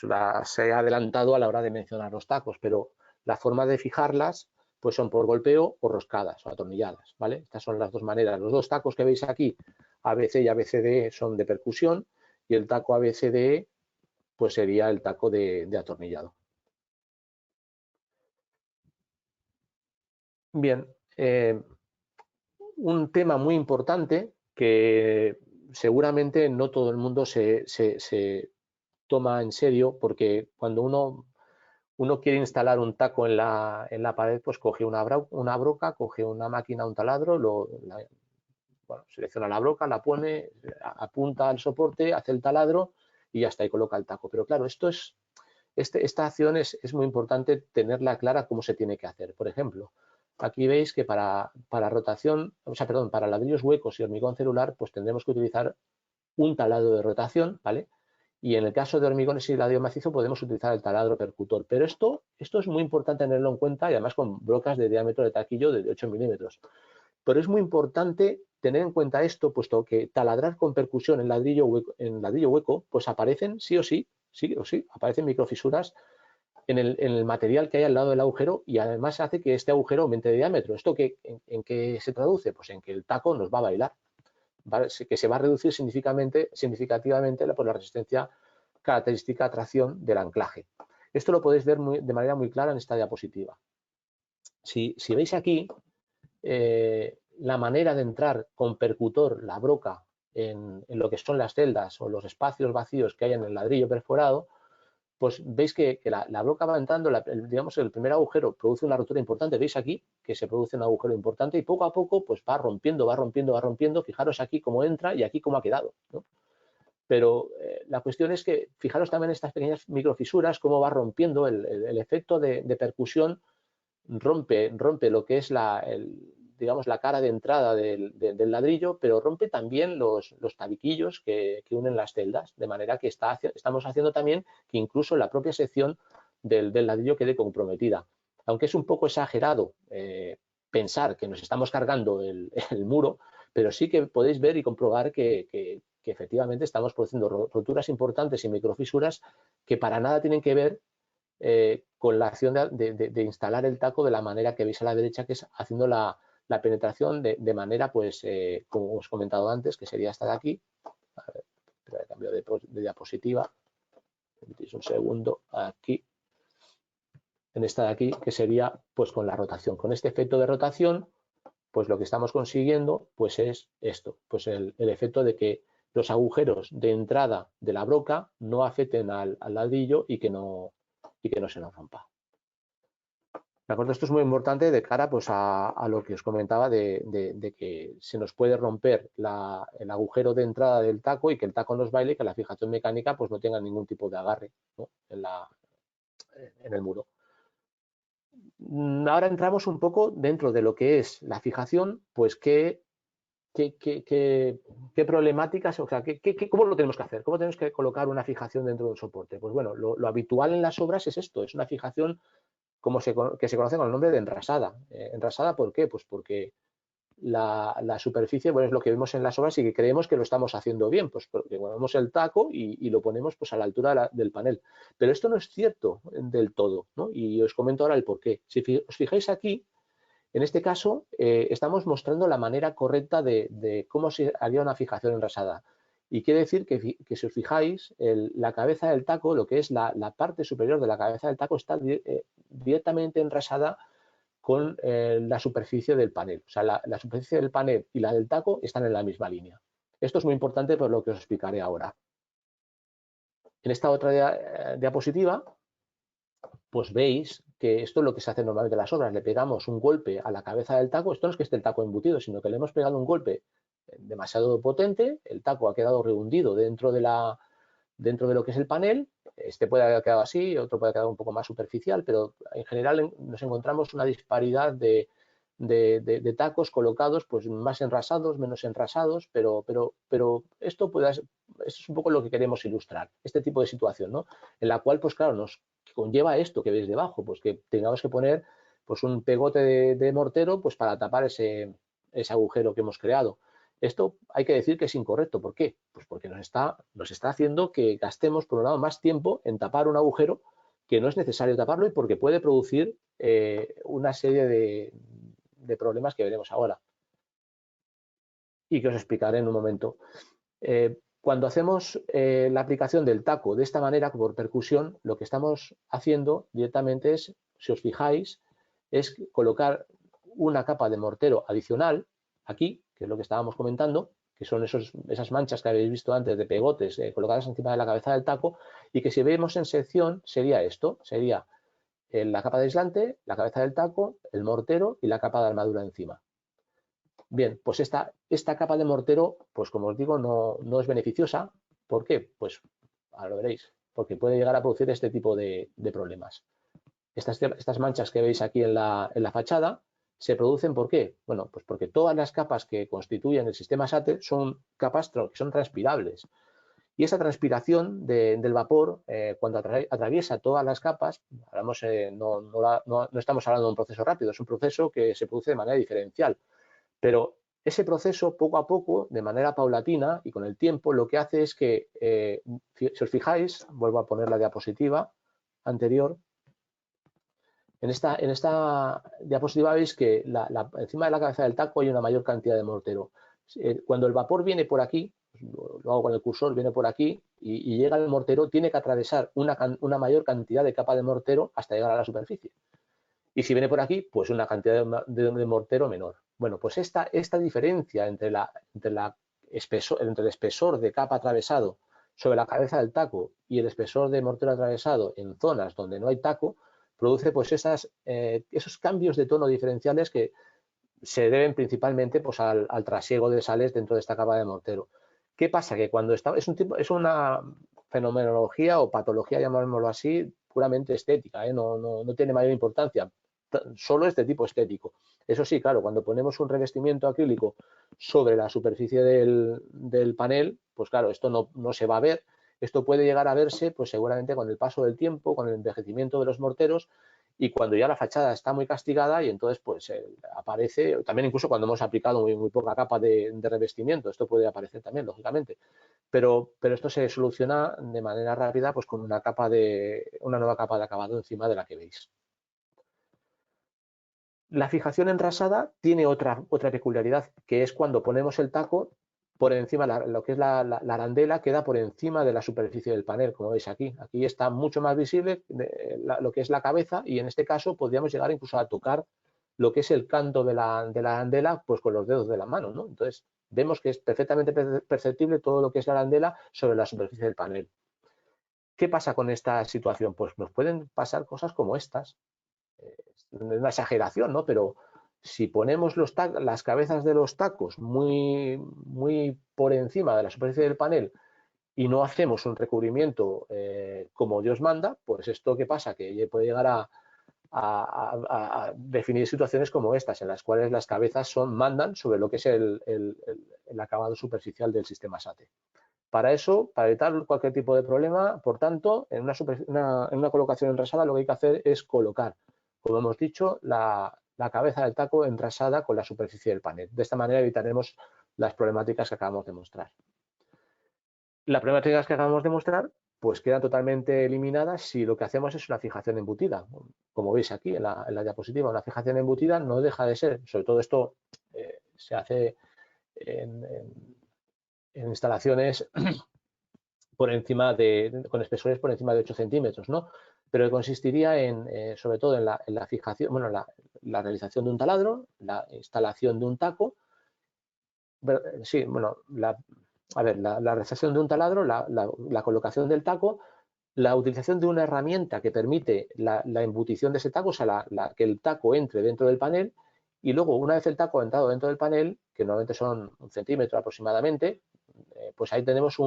las he adelantado a la hora de mencionar los tacos, pero la forma de fijarlas pues son por golpeo o roscadas o atornilladas, ¿vale? Estas son las dos maneras. Los dos tacos que veis aquí, ABC y ABCD, son de percusión y el taco ABCD pues sería el taco de atornillado. Bien, un tema muy importante que seguramente no todo el mundo se toma en serio, porque cuando uno quiere instalar un taco en la pared, pues coge una broca, coge una máquina, un taladro, selecciona la broca, la pone, apunta al soporte, hace el taladro y ya está, y coloca el taco. Pero claro, esta acción es muy importante tenerla clara cómo se tiene que hacer. Por ejemplo, aquí veis que para ladrillos huecos y hormigón celular, pues tendremos que utilizar un taladro de rotación, ¿vale? Y en el caso de hormigones y ladrillo macizo podemos utilizar el taladro percutor. Pero esto es muy importante tenerlo en cuenta y además con brocas de diámetro de taquillo de 8 milímetros. Pero es muy importante tener en cuenta esto, puesto que taladrar con percusión en ladrillo hueco, pues aparecen sí o sí, aparecen microfisuras en el material que hay al lado del agujero y además hace que este agujero aumente de diámetro. ¿Esto en qué se traduce? Pues en que el taco nos va a bailar, ¿vale? Que se va a reducir significativamente por la resistencia característica a tracción del anclaje. Esto lo podéis ver de manera muy clara en esta diapositiva. Si veis aquí, la manera de entrar con percutor la broca en lo que son las celdas o los espacios vacíos que hay en el ladrillo perforado, pues veis que la broca va entrando, digamos, el primer agujero produce una rotura importante. Veis aquí que se produce un agujero importante y poco a poco pues va rompiendo, va rompiendo, va rompiendo. Fijaros aquí cómo entra y aquí cómo ha quedado, ¿no? Pero la cuestión es que fijaros también estas pequeñas microfisuras, cómo va rompiendo el efecto de percusión, rompe lo que es digamos, la cara de entrada del ladrillo, pero rompe también los tabiquillos que unen las celdas, de manera que estamos haciendo también que incluso la propia sección del ladrillo quede comprometida. Aunque es un poco exagerado pensar que nos estamos cargando el muro, pero sí que podéis ver y comprobar que efectivamente estamos produciendo roturas importantes y microfisuras que para nada tienen que ver con la acción de instalar el taco de la manera que veis a la derecha, que es haciendo la penetración de manera, pues, como os he comentado antes, que sería esta de aquí. A ver, cambio de diapositiva. Un segundo, aquí. En esta de aquí, que sería pues con la rotación. Con este efecto de rotación, pues lo que estamos consiguiendo pues es esto, pues el efecto de que los agujeros de entrada de la broca no afecten al ladrillo y que no se nos rompa. ¿De acuerdo? Esto es muy importante de cara pues, a lo que os comentaba de que se nos puede romper el agujero de entrada del taco y que el taco nos baile y que la fijación mecánica pues, no tenga ningún tipo de agarre, ¿no? en el muro. Ahora entramos un poco dentro de lo que es la fijación, pues qué problemáticas, o sea, cómo lo tenemos que hacer, cómo tenemos que colocar una fijación dentro del soporte. Pues bueno, lo habitual en las obras es esto, es una fijación que se conoce con el nombre de enrasada. ¿Enrasada por qué? Pues porque la superficie, bueno, es lo que vemos en las obras y que creemos que lo estamos haciendo bien, pues porque ponemos el taco y lo ponemos pues a la altura del panel. Pero esto no es cierto del todo, ¿no? Y os comento ahora el por qué. Si os fijáis aquí, en este caso estamos mostrando la manera correcta de cómo se haría una fijación enrasada. Y quiere decir que si os fijáis, la cabeza del taco, lo que es la parte superior de la cabeza del taco, está directamente enrasada con la superficie del panel. O sea, la superficie del panel y la del taco están en la misma línea. Esto es muy importante por lo que os explicaré ahora. En esta otra diapositiva, pues veis que esto es lo que se hace normalmente en las obras. Le pegamos un golpe a la cabeza del taco. Esto no es que esté el taco embutido, sino que le hemos pegado un golpe demasiado potente. El taco ha quedado rehundido dentro de lo que es el panel. Este puede haber quedado así, otro puede haber quedado un poco más superficial, pero en general nos encontramos una disparidad de tacos colocados, pues más enrasados, menos enrasados, pero esto es un poco lo que queremos ilustrar, este tipo de situación, ¿no? En la cual, pues claro, nos conlleva esto que veis debajo, pues que tengamos que poner pues un pegote de mortero pues para tapar ese agujero que hemos creado. Esto hay que decir que es incorrecto. ¿Por qué? Pues porque nos está haciendo que gastemos, por un lado, más tiempo en tapar un agujero que no es necesario taparlo y porque puede producir una serie de problemas que veremos ahora y que os explicaré en un momento. Cuando hacemos la aplicación del taco de esta manera, por percusión, lo que estamos haciendo directamente es, si os fijáis, es colocar una capa de mortero adicional aquí, que es lo que estábamos comentando, que son esas manchas que habéis visto antes de pegotes colocadas encima de la cabeza del taco, y que si vemos en sección sería esto, sería la capa de aislante, la cabeza del taco, el mortero y la capa de armadura encima. Bien, pues esta capa de mortero, pues como os digo, no es beneficiosa. ¿Por qué? Pues ahora lo veréis, porque puede llegar a producir este tipo de problemas. Estas manchas que veis aquí en la fachada se producen ¿por qué? Bueno, pues porque todas las capas que constituyen el sistema SATE son capas que son transpirables. Y esa transpiración del vapor, cuando atraviesa todas las capas, hablamos, no estamos hablando de un proceso rápido, es un proceso que se produce de manera diferencial. Pero ese proceso, poco a poco, de manera paulatina y con el tiempo, lo que hace es que, si os fijáis, vuelvo a poner la diapositiva anterior, en esta diapositiva veis que encima de la cabeza del taco hay una mayor cantidad de mortero. Cuando el vapor viene por aquí, lo hago con el cursor, viene por aquí y llega al mortero, tiene que atravesar una mayor cantidad de capa de mortero hasta llegar a la superficie. Y si viene por aquí, pues una cantidad de mortero menor. Bueno, pues esta diferencia entre entre el espesor de capa atravesado sobre la cabeza del taco y el espesor de mortero atravesado en zonas donde no hay taco, produce pues esos cambios de tono diferenciales que se deben principalmente pues, al trasiego de sales dentro de esta capa de mortero. ¿Qué pasa? Que cuando es una fenomenología o patología, llamémoslo así, puramente estética, no tiene mayor importancia, solo es de tipo estético. Eso sí, claro, cuando ponemos un revestimiento acrílico sobre la superficie del panel, pues claro, esto no se va a ver. Esto puede llegar a verse pues seguramente con el paso del tiempo, con el envejecimiento de los morteros, y cuando ya la fachada está muy castigada y entonces pues aparece, también incluso cuando hemos aplicado muy poca capa de revestimiento, esto puede aparecer también, lógicamente, pero esto se soluciona de manera rápida pues con una nueva capa de acabado encima de la que veis. La fijación enrasada tiene otra peculiaridad, que es cuando ponemos el taco por encima, lo que es la arandela queda por encima de la superficie del panel, como veis aquí. Aquí está mucho más visible lo que es la cabeza y en este caso podríamos llegar incluso a tocar lo que es el canto de la arandela pues con los dedos de la mano, ¿no? Entonces vemos que es perfectamente perceptible todo lo que es la arandela sobre la superficie del panel. ¿Qué pasa con esta situación? Pues nos pueden pasar cosas como estas. Una exageración, ¿no? Pero si ponemos las cabezas de los tacos muy por encima de la superficie del panel y no hacemos un recubrimiento como Dios manda, pues esto ¿qué pasa? Que puede llegar a definir situaciones como estas, en las cuales las cabezas mandan sobre lo que es el acabado superficial del sistema SATE. Para eso, para evitar cualquier tipo de problema, por tanto, en una colocación enrasada lo que hay que hacer es colocar, como hemos dicho, la cabeza del taco enrasada con la superficie del panel. De esta manera evitaremos las problemáticas que acabamos de mostrar. Las problemáticas que acabamos de mostrar pues quedan totalmente eliminadas si lo que hacemos es una fijación embutida. Como veis aquí en la diapositiva, una fijación embutida no deja de ser, sobre todo esto se hace en instalaciones por encima con espesores por encima de 8 centímetros, ¿no? Pero consistiría sobre todo en la fijación, bueno, la realización de un taladro, la instalación de un taco, sí, bueno, la realización de un taladro, la colocación del taco, la utilización de una herramienta que permite la embutición de ese taco, o sea, que el taco entre dentro del panel, y luego una vez el taco ha entrado dentro del panel, que normalmente son 1 centímetro aproximadamente, pues ahí tenemos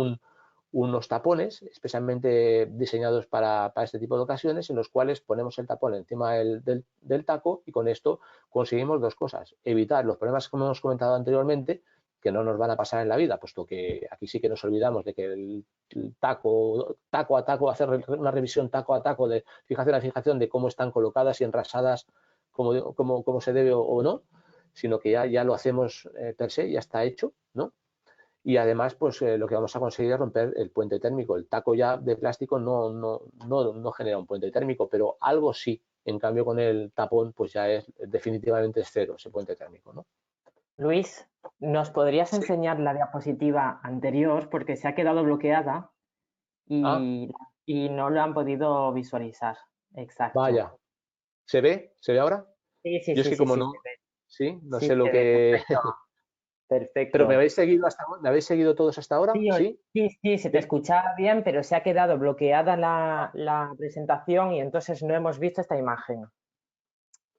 unos tapones especialmente diseñados para este tipo de ocasiones, en los cuales ponemos el tapón encima del taco y con esto conseguimos dos cosas: evitar los problemas que hemos comentado anteriormente, que no nos van a pasar en la vida, puesto que aquí sí que nos olvidamos de que el taco a taco, hacer una revisión taco a taco, de fijación a fijación, de cómo están colocadas y enrasadas como se debe o no, sino que ya lo hacemos per se, ya está hecho, ¿no? Y además, pues lo que vamos a conseguir es romper el puente térmico. El taco ya de plástico no genera un puente térmico, pero algo sí. En cambio, con el tapón, pues ya definitivamente es cero ese puente térmico, ¿no? Luis, ¿nos podrías enseñar la diapositiva anterior? Porque se ha quedado bloqueada Ah, y no lo han podido visualizar. Exacto. vaya. ¿Se ve? ¿Se ve ahora? Sí, sí, Yo es sí, que sí, como sí, no, se ve. sí, no Sí, sé lo se ve. que... Perfecto. Pero ¿me Perfecto. habéis seguido hasta ahora? ¿Me habéis seguido todos hasta ahora? Sí, ¿Sí? sí, sí, se te ¿Sí? escuchaba bien, pero se ha quedado bloqueada la presentación y entonces no hemos visto esta imagen.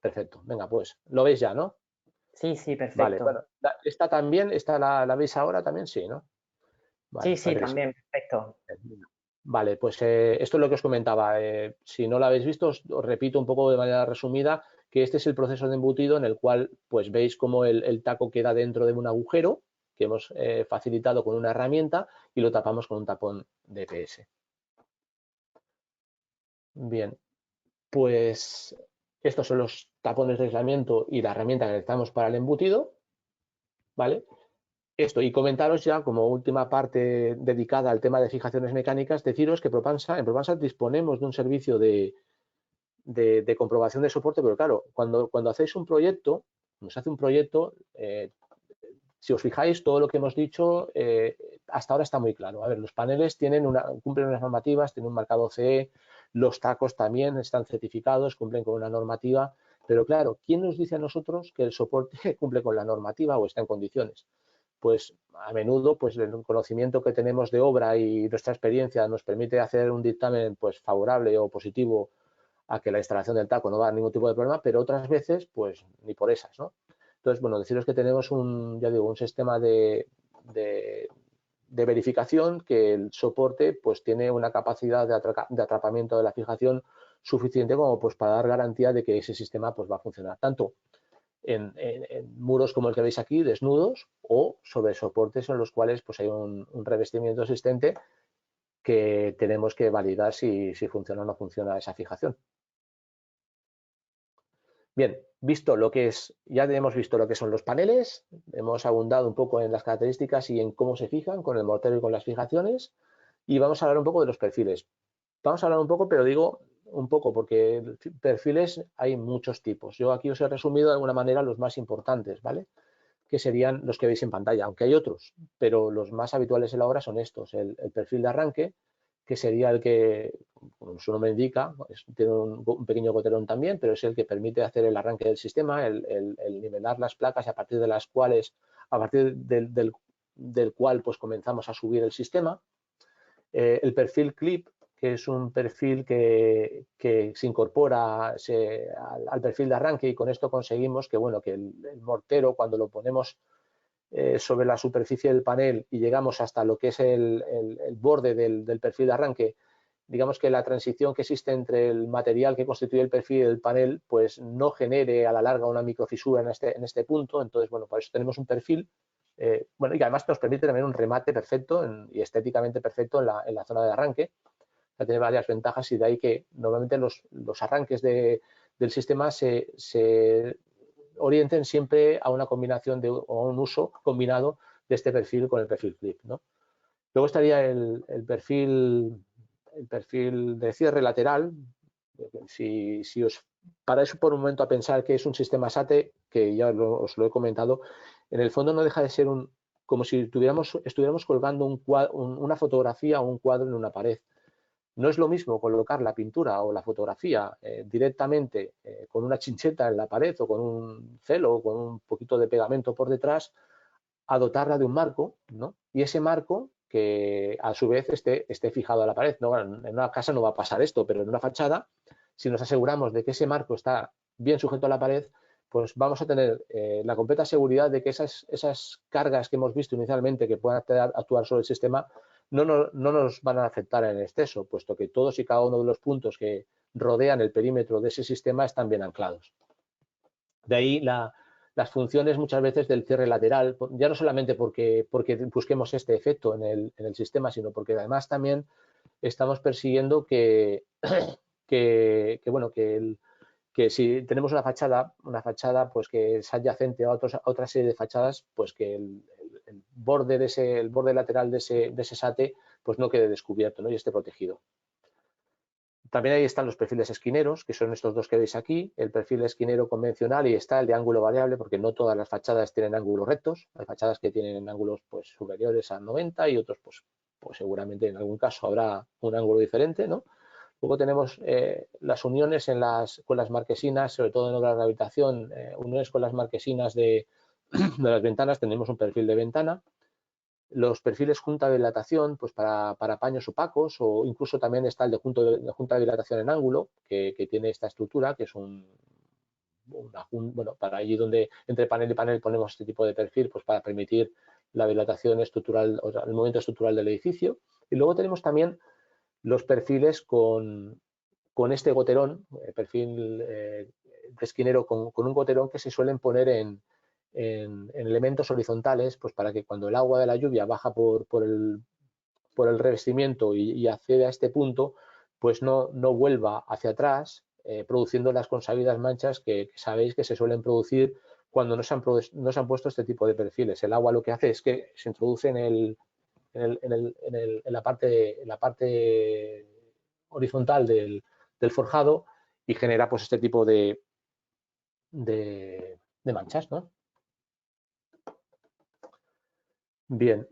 Perfecto. Venga, pues lo veis ya, ¿no? Sí, sí, Vale, perfecto. bueno, esta también, esta la veis ahora también, sí, ¿no? Sí, Vale, sí, padrísimo. también, perfecto. Vale, pues esto es lo que os comentaba. Si no lo habéis visto, os repito un poco de manera resumida que este es el proceso de embutido en el cual pues veis cómo el taco queda dentro de un agujero que hemos facilitado con una herramienta y lo tapamos con un tapón de EPS. Bien, pues estos son los tapones de aislamiento y la herramienta que necesitamos para el embutido, ¿vale? Esto, y comentaros ya como última parte dedicada al tema de fijaciones mecánicas, deciros que en Propansa disponemos de un servicio de comprobación de soporte, pero claro, cuando hacéis un proyecto, cuando se hace un proyecto, si os fijáis, todo lo que hemos dicho hasta ahora está muy claro. A ver, los paneles cumplen unas normativas, tienen un marcado CE, los tacos también están certificados, cumplen con una normativa, pero claro, ¿quién nos dice a nosotros que el soporte cumple con la normativa o está en condiciones? pues a menudo pues el conocimiento que tenemos de obra y nuestra experiencia nos permite hacer un dictamen pues favorable o positivo a que la instalación del taco no va a ningún tipo de problema, pero otras veces pues ni por esas, ¿no? Entonces, bueno, deciros que tenemos ya digo, un sistema de verificación que el soporte pues tiene una capacidad de atrapamiento de la fijación suficiente como pues para dar garantía de que ese sistema pues va a funcionar tanto en muros como el que veis aquí, desnudos, o sobre soportes en los cuales pues hay un revestimiento existente que tenemos que validar si funciona o no funciona esa fijación. Bien, ya hemos visto lo que son los paneles, hemos abundado un poco en las características y en cómo se fijan con el mortero y con las fijaciones, y vamos a hablar un poco de los perfiles. Vamos a hablar un poco, pero digo un poco porque perfiles hay muchos tipos. Yo aquí os he resumido de alguna manera los más importantes, ¿vale? Que serían los que veis en pantalla, aunque hay otros, pero los más habituales en la obra son estos. El perfil de arranque, que sería el que, como su nombre indica, tiene un pequeño goterón también, pero es el que permite hacer el arranque del sistema, el nivelar las placas a partir de las cuales, a partir del cual pues comenzamos a subir el sistema. El perfil clip, que es un perfil que se incorpora al perfil de arranque, y con esto conseguimos que, bueno, que el mortero, cuando lo ponemos sobre la superficie del panel y llegamos hasta lo que es el borde del perfil de arranque, digamos que la transición que existe entre el material que constituye el perfil y el panel pues no genere a la larga una microfisura en este punto. Entonces, bueno, por eso tenemos un perfil bueno, y además nos permite también un remate perfecto y estéticamente perfecto en la zona de arranque. O sea, tiene varias ventajas, y de ahí que normalmente los arranques del sistema se orienten siempre a una combinación o a un uso combinado de este perfil con el perfil clip, ¿no? Luego estaría el perfil de cierre lateral. Si os paráis por un momento a pensar que es un sistema SATE, que ya os lo he comentado, en el fondo no deja de ser como si estuviéramos colgando una fotografía o un cuadro en una pared. No es lo mismo colocar la pintura o la fotografía directamente con una chincheta en la pared o con un celo o con un poquito de pegamento por detrás, a dotarla de un marco, ¿no? Y ese marco que a su vez esté fijado a la pared. No, bueno, en una casa no va a pasar esto, pero en una fachada, si nos aseguramos de que ese marco está bien sujeto a la pared, pues vamos a tener la completa seguridad de que esas cargas que hemos visto inicialmente que puedan actuar sobre el sistema no nos van a afectar en exceso, puesto que todos y cada uno de los puntos que rodean el perímetro de ese sistema están bien anclados. De ahí las funciones muchas veces del cierre lateral, ya no solamente porque busquemos este efecto en el sistema, sino porque además también estamos persiguiendo que si tenemos una fachada pues que es adyacente a otra serie de fachadas, pues que el borde lateral de ese SATE pues no quede descubierto, ¿no? Y esté protegido. También ahí están los perfiles esquineros, que son estos dos que veis aquí, el perfil esquinero convencional, y está el de ángulo variable, porque no todas las fachadas tienen ángulos rectos. Hay fachadas que tienen ángulos pues superiores a 90 y otros pues seguramente en algún caso habrá un ángulo diferente, ¿no? Luego tenemos las uniones con las marquesinas, sobre todo en obras de rehabilitación, uniones con las marquesinas de las ventanas. Tenemos un perfil de ventana. Los perfiles junta de dilatación, pues para paños opacos, o incluso también está el de junta de dilatación en ángulo, que tiene esta estructura, que es bueno, para allí donde entre panel y panel ponemos este tipo de perfil, pues para permitir la dilatación estructural, o sea, el movimiento estructural del edificio. Y luego tenemos también los perfiles con este goterón, perfil de esquinero con un goterón, que se suelen poner en elementos horizontales, pues para que cuando el agua de la lluvia baja por el revestimiento y accede a este punto, pues no vuelva hacia atrás, produciendo las consabidas manchas que sabéis que se suelen producir cuando no se han puesto este tipo de perfiles. El agua lo que hace es que se introduce en la parte horizontal del forjado y genera pues este tipo de manchas, ¿no? Bien,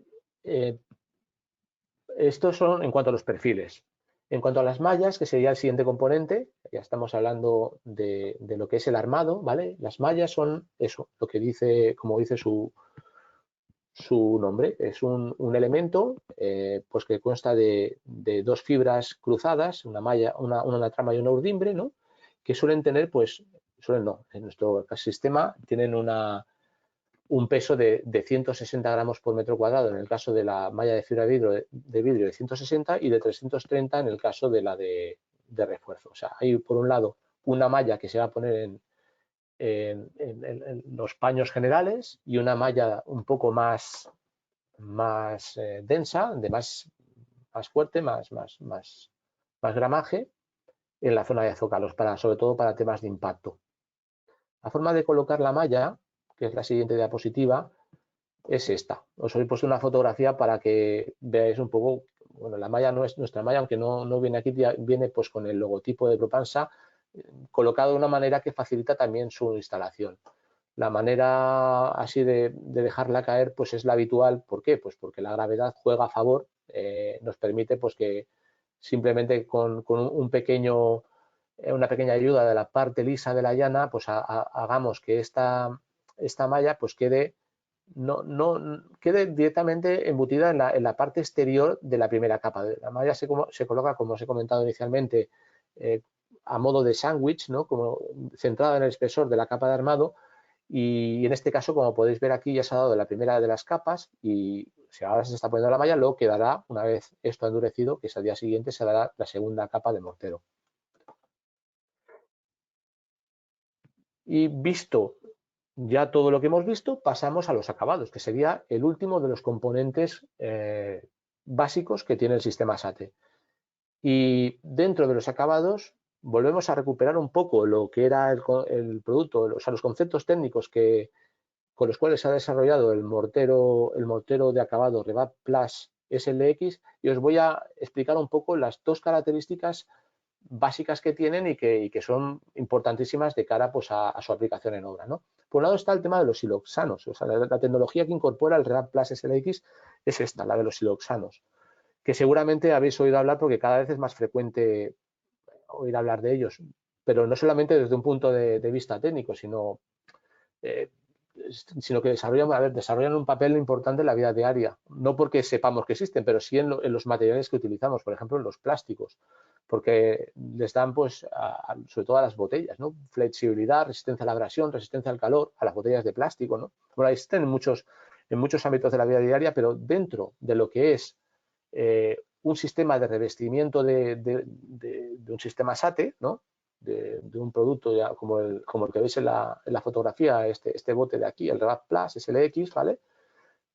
estos son en cuanto a los perfiles. En cuanto a las mallas, que sería el siguiente componente, ya estamos hablando de lo que es el armado, ¿vale? Las mallas son eso, lo que dice, como dice su su nombre. Es un elemento pues que consta de dos fibras cruzadas, una malla, una trama y una urdimbre, ¿no? Que suelen tener, pues, suelen no, en nuestro sistema tienen un peso de 160 gramos por metro cuadrado en el caso de la malla de fibra de vidrio de 160 y de 330 en el caso de la de refuerzo. O sea, hay por un lado una malla que se va a poner en los paños generales y una malla un poco más densa, de más fuerte, más gramaje en la zona de zócalos, sobre todo para temas de impacto. La forma de colocar la malla, que es la siguiente diapositiva, es esta. Os he puesto una fotografía para que veáis un poco, bueno, la malla no es nuestra malla, aunque no viene aquí, viene pues con el logotipo de Propansa colocado de una manera que facilita también su instalación. La manera así de dejarla caer pues es la habitual. ¿Por qué? Pues porque la gravedad juega a favor, nos permite pues que simplemente con una pequeña ayuda de la parte lisa de la llana, pues hagamos que esta malla pues quede directamente embutida en la parte exterior de la primera capa. La malla se coloca, como os he comentado inicialmente, a modo de sándwich, ¿no? Como centrada en el espesor de la capa de armado, y en este caso, como podéis ver aquí, ya se ha dado la primera de las capas y si ahora se está poniendo la malla, luego quedará, una vez esto ha endurecido, que es al día siguiente, se dará la segunda capa de mortero. Y visto ya todo lo que hemos visto, pasamos a los acabados, que sería el último de los componentes básicos que tiene el sistema SATE. Y dentro de los acabados volvemos a recuperar un poco lo que era el producto, o sea, los conceptos técnicos con los cuales se ha desarrollado el mortero de acabado Rebat Plus SLX, y os voy a explicar un poco las dos características básicas que tienen y que son importantísimas de cara pues, a su aplicación en obra, ¿no? Por un lado está el tema de los siloxanos. O sea, la tecnología que incorpora el Rebat Plus SLX es esta, la de los siloxanos, que seguramente habéis oído hablar porque cada vez es más frecuente oír hablar de ellos, pero no solamente desde un punto de vista técnico, sino que desarrollan un papel importante en la vida diaria, no porque sepamos que existen, pero sí en los materiales que utilizamos, por ejemplo, en los plásticos, porque les dan, pues, sobre todo a las botellas, ¿no? Flexibilidad, resistencia a la abrasión, resistencia al calor, a las botellas de plástico, ¿no? Bueno, existen en muchos ámbitos de la vida diaria, pero dentro de lo que es un sistema de revestimiento de un sistema SATE, ¿no? De un producto ya como el que veis en la fotografía, este bote de aquí, el Rebat Plus SLX, ¿vale?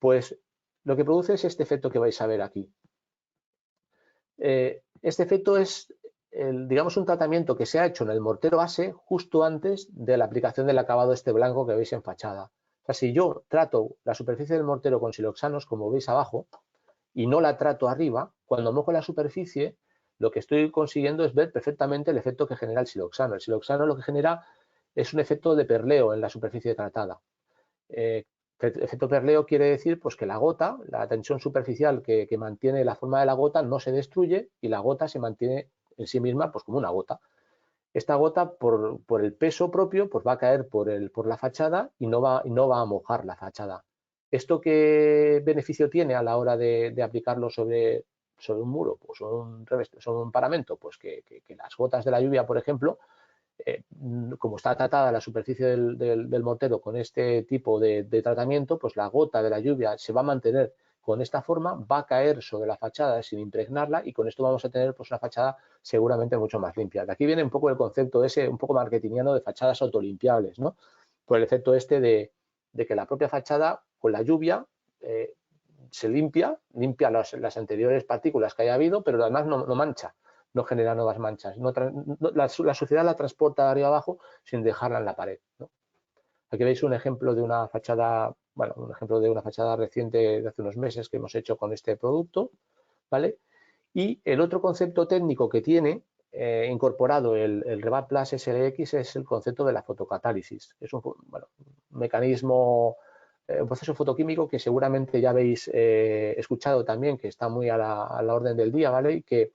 Pues lo que produce es este efecto que vais a ver aquí. Este efecto es, digamos, un tratamiento que se ha hecho en el mortero base justo antes de la aplicación del acabado este blanco que veis en fachada. O sea, si yo trato la superficie del mortero con siloxanos, como veis abajo, y no la trato arriba, cuando mojo la superficie, lo que estoy consiguiendo es ver perfectamente el efecto que genera el siloxano. El siloxano lo que genera es un efecto de perleo en la superficie tratada. El efecto perleo quiere decir pues, que la gota, la tensión superficial que mantiene la forma de la gota no se destruye y la gota se mantiene en sí misma pues, como una gota. Esta gota, por el peso propio, pues va a caer por la fachada y no va a mojar la fachada. ¿Esto qué beneficio tiene a la hora de aplicarlo sobre un muro, pues, sobre un paramento? Pues que las gotas de la lluvia, por ejemplo, como está tratada la superficie del mortero con este tipo de tratamiento, pues la gota de la lluvia se va a mantener con esta forma, va a caer sobre la fachada sin impregnarla y con esto vamos a tener pues, una fachada seguramente mucho más limpia. De aquí viene un poco el concepto ese, un poco marketingiano de fachadas autolimpiables, ¿no? Por el efecto este de que la propia fachada con la lluvia se limpia las anteriores partículas que haya habido, pero además no mancha, no genera nuevas manchas. La suciedad la transporta de arriba abajo sin dejarla en la pared, ¿no? Aquí veis un ejemplo de una fachada, bueno, un ejemplo de una fachada reciente de hace unos meses que hemos hecho con este producto, ¿vale? Y el otro concepto técnico que tiene incorporado el Rebat Plus SLX es el concepto de la fotocatálisis. Es un mecanismo, un proceso fotoquímico que seguramente ya habéis escuchado también, que está muy a la orden del día, ¿vale? Y que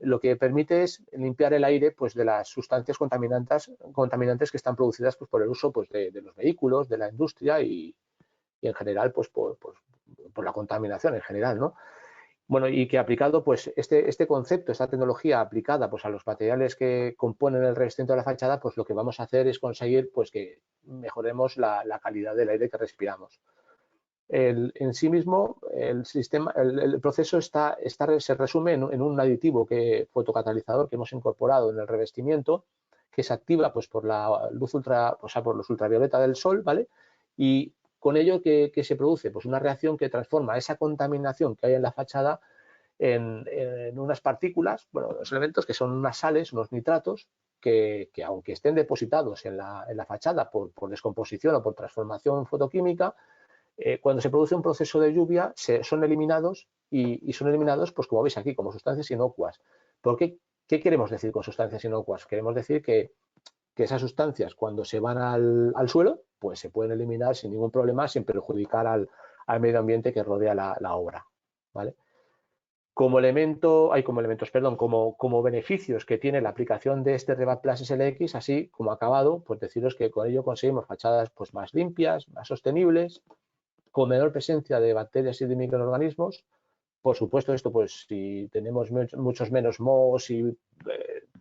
lo que permite es limpiar el aire pues, de las sustancias contaminantes que están producidas pues, por el uso pues, de los vehículos, de la industria y en general pues, por por la contaminación en general, ¿no? Bueno, y que aplicado, pues, este concepto, esta tecnología aplicada, pues, a los materiales que componen el revestimiento de la fachada, pues, lo que vamos a hacer es conseguir, pues, que mejoremos la calidad del aire que respiramos. En sí mismo, el proceso se resume en un aditivo fotocatalizador que hemos incorporado en el revestimiento, que se activa, pues, por la luz por los ultravioleta del sol, ¿vale? Y con ello, ¿qué se produce? Pues una reacción que transforma esa contaminación que hay en la fachada en unas partículas, bueno, los elementos que son unas sales, unos nitratos, que aunque estén depositados en la fachada por descomposición o por transformación fotoquímica, cuando se produce un proceso de lluvia son eliminados y son eliminados, pues como veis aquí, como sustancias inocuas. ¿Por qué? ¿Qué queremos decir con sustancias inocuas? Queremos decir que esas sustancias, cuando se van al suelo, pues se pueden eliminar sin ningún problema, sin perjudicar al medio ambiente que rodea la obra, ¿vale? Como beneficios que tiene la aplicación de este Rebat Plus SLX, así como acabado, pues deciros que con ello conseguimos fachadas, pues, más limpias, más sostenibles, con menor presencia de bacterias y de microorganismos. Por supuesto, esto, pues, si tenemos muchos menos mohos y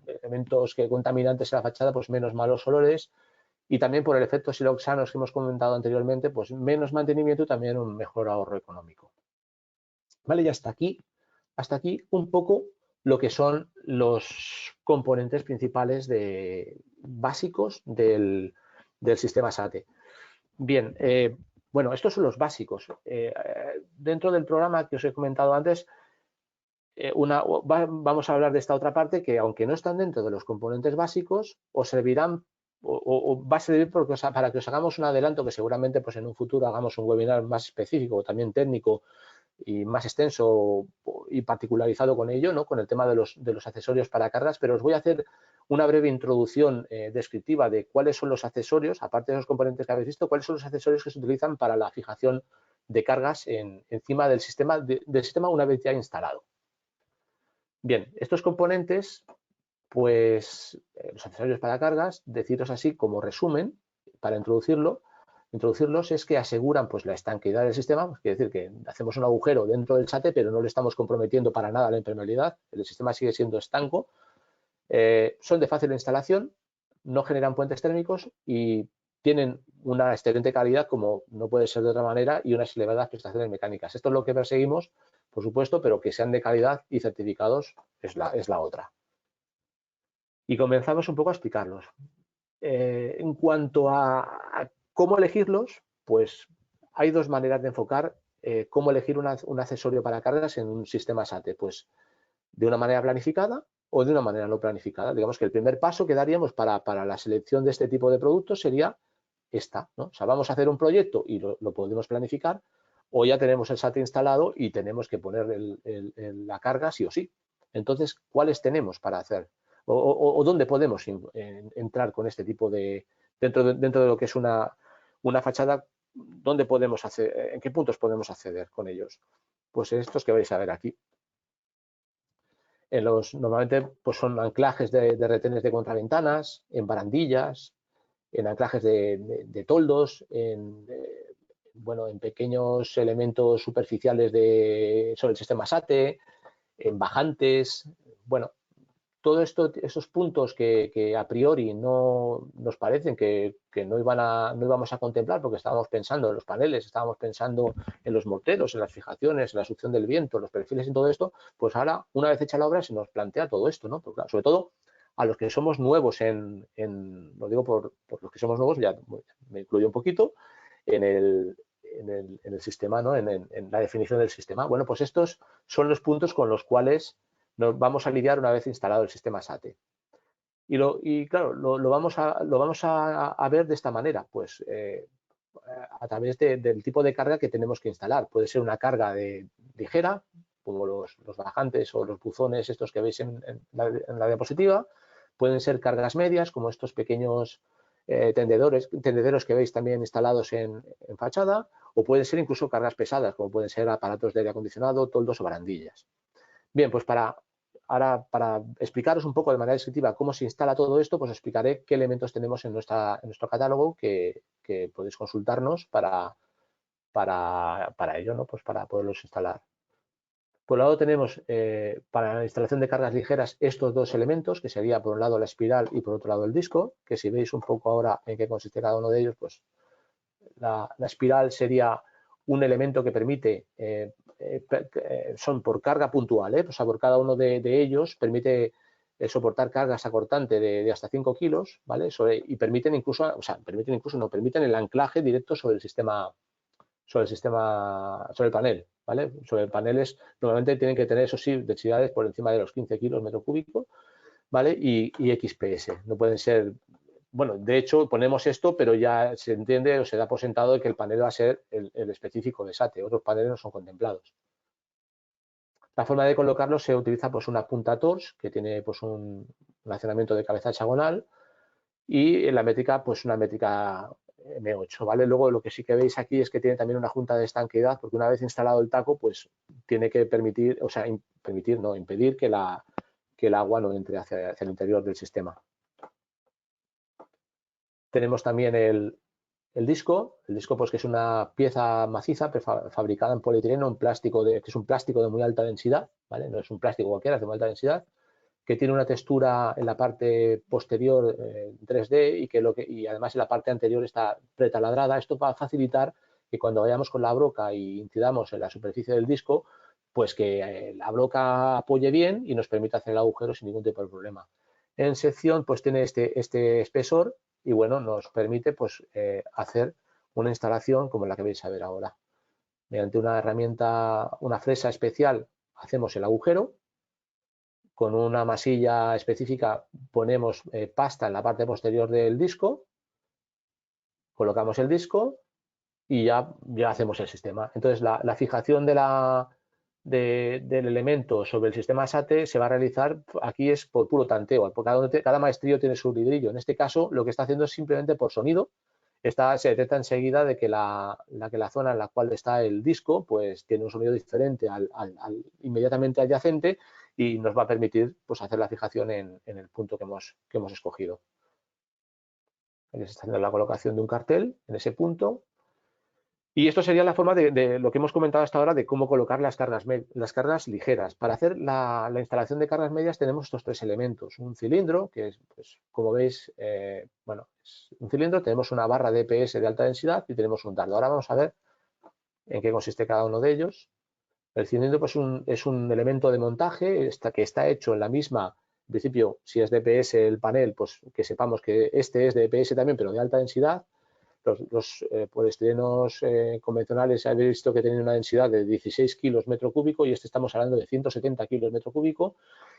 elementos contaminantes en la fachada, pues menos malos olores, y también por el efecto siloxanos que hemos comentado anteriormente, pues menos mantenimiento y también un mejor ahorro económico. Vale, y hasta aquí un poco lo que son los componentes principales básicos del sistema SATE. Bien, bueno, estos son los básicos. Dentro del programa que os he comentado antes, vamos a hablar de esta otra parte que, aunque no están dentro de los componentes básicos, os servirán o va a servir para que os hagamos un adelanto, que seguramente, pues, en un futuro hagamos un webinar más específico, también técnico y más extenso y particularizado con ello, ¿no? Con el tema de los accesorios para cargas, pero os voy a hacer una breve introducción descriptiva de cuáles son los accesorios, aparte de los componentes que habéis visto, cuáles son los accesorios que se utilizan para la fijación de cargas encima del sistema una vez ya instalado. Bien, estos componentes, pues, los accesorios para cargas, deciros así como resumen, para introducirlos, es que aseguran, pues, la estanqueidad del sistema, pues, quiere decir que hacemos un agujero dentro del SATE, pero no le estamos comprometiendo para nada la impermeabilidad, el sistema sigue siendo estanco, son de fácil instalación, no generan puentes térmicos y tienen una excelente calidad, como no puede ser de otra manera, y unas elevadas prestaciones mecánicas. Esto es lo que perseguimos, por supuesto, pero que sean de calidad y certificados es la otra. Y comenzamos un poco a explicarlos. En cuanto a cómo elegirlos, pues hay dos maneras de enfocar cómo elegir un accesorio para cargas en un sistema SATE. Pues de una manera planificada o de una manera no planificada. Digamos que el primer paso que daríamos para la selección de este tipo de productos sería esta, ¿no? O sea, vamos a hacer un proyecto y lo podemos planificar, o ya tenemos el SATE instalado y tenemos que poner la carga sí o sí. Entonces, ¿cuáles tenemos para hacer? O dónde podemos entrar con este tipo dentro de lo que es una fachada, ¿dónde podemos hacer, en qué puntos podemos acceder con ellos? Pues estos que vais a ver aquí. Normalmente, pues, son anclajes de retenes de contraventanas, en barandillas, en anclajes de toldos, bueno, en pequeños elementos superficiales sobre el sistema SATE, en bajantes. Bueno, todo esto, esos puntos que a priori no nos parecen que no íbamos a contemplar, porque estábamos pensando en los paneles, estábamos pensando en los morteros, en las fijaciones, en la succión del viento, los perfiles y todo esto, pues ahora, una vez hecha la obra, se nos plantea todo esto, ¿no? Porque, claro, sobre todo a los que somos nuevos lo digo por los que somos nuevos, ya me incluyo un poquito, en el sistema, ¿no? En la definición del sistema. Bueno, pues estos son los puntos con los cuales nos vamos a lidiar una vez instalado el sistema SATE. Y claro, lo vamos a ver de esta manera, pues a través del tipo de carga que tenemos que instalar. Puede ser una carga ligera, como los bajantes o los buzones estos que veis en la diapositiva. Pueden ser cargas medias, como estos pequeños tendederos que veis también instalados en fachada, o pueden ser incluso cargas pesadas, como pueden ser aparatos de aire acondicionado, toldos o barandillas. Bien, pues ahora, para explicaros un poco de manera descriptiva cómo se instala todo esto, pues os explicaré qué elementos tenemos en nuestro catálogo que podéis consultarnos para para ello, ¿no? Pues para poderlos instalar. Por un lado tenemos para la instalación de cargas ligeras estos dos elementos, que sería por un lado la espiral y por otro lado el disco, que si veis un poco ahora en qué consiste cada uno de ellos, pues la espiral sería un elemento que permite, son por carga puntual, o sea, por cada uno de ellos permite soportar cargas a cortante de hasta 5 kilos, ¿vale? Y permiten incluso, o sea, no, permiten el anclaje directo sobre el sistema, sobre el panel, ¿vale? Sobre el panel normalmente tienen que tener, eso sí, densidades por encima de los 15 kilos metro cúbico, ¿vale? Y XPS, no pueden ser, bueno, de hecho ponemos esto, pero ya se entiende o se da por sentado de que el panel va a ser el específico de SATE, otros paneles no son contemplados. La forma de colocarlo se utiliza pues una punta TORS que tiene pues un relacionamiento de cabeza hexagonal y en la métrica pues una métrica M8, ¿vale? Luego lo que sí que veis aquí es que tiene también una junta de estanqueidad porque una vez instalado el taco pues tiene que permitir, o sea, impedir que el agua no entre hacia el interior del sistema. Tenemos también el disco pues que es una pieza maciza fabricada en polietileno, en plástico que es un plástico de muy alta densidad, ¿vale? No es un plástico cualquiera, es de muy alta densidad, que tiene una textura en la parte posterior 3D y además en la parte anterior está pretaladrada. Esto va a facilitar que cuando vayamos con la broca y incidamos en la superficie del disco, pues que la broca apoye bien y nos permita hacer el agujero sin ningún tipo de problema. En sección pues tiene este espesor y bueno, nos permite pues hacer una instalación como la que vais a ver ahora. Mediante una herramienta, una fresa especial, hacemos el agujero. Con una masilla específica ponemos pasta en la parte posterior del disco, colocamos el disco y ya hacemos el sistema. Entonces la fijación del elemento sobre el sistema SATE se va a realizar, aquí es por puro tanteo, porque cada maestrillo tiene su vidrillo. En este caso lo que está haciendo es simplemente por sonido, se detecta enseguida de que la zona en la cual está el disco pues tiene un sonido diferente al inmediatamente adyacente y nos va a permitir pues hacer la fijación en el punto que hemos escogido. Aquí se está haciendo la colocación de un cartel en ese punto. Y esto sería la forma de lo que hemos comentado hasta ahora de cómo colocar las cargas ligeras. Para hacer la instalación de cargas medias tenemos estos tres elementos. Un cilindro, que es, pues, como veis, bueno, es un cilindro, tenemos una barra de EPS de alta densidad y tenemos un dardo. Ahora vamos a ver en qué consiste cada uno de ellos. El cilindro pues, es un elemento de montaje que está hecho en la misma, en principio, si es de EPS el panel, pues que sepamos que este es de EPS también, pero de alta densidad. Los poliestirenos convencionales habéis visto que tienen una densidad de 16 kilos metro cúbico y este estamos hablando de 170 kilos metro cúbico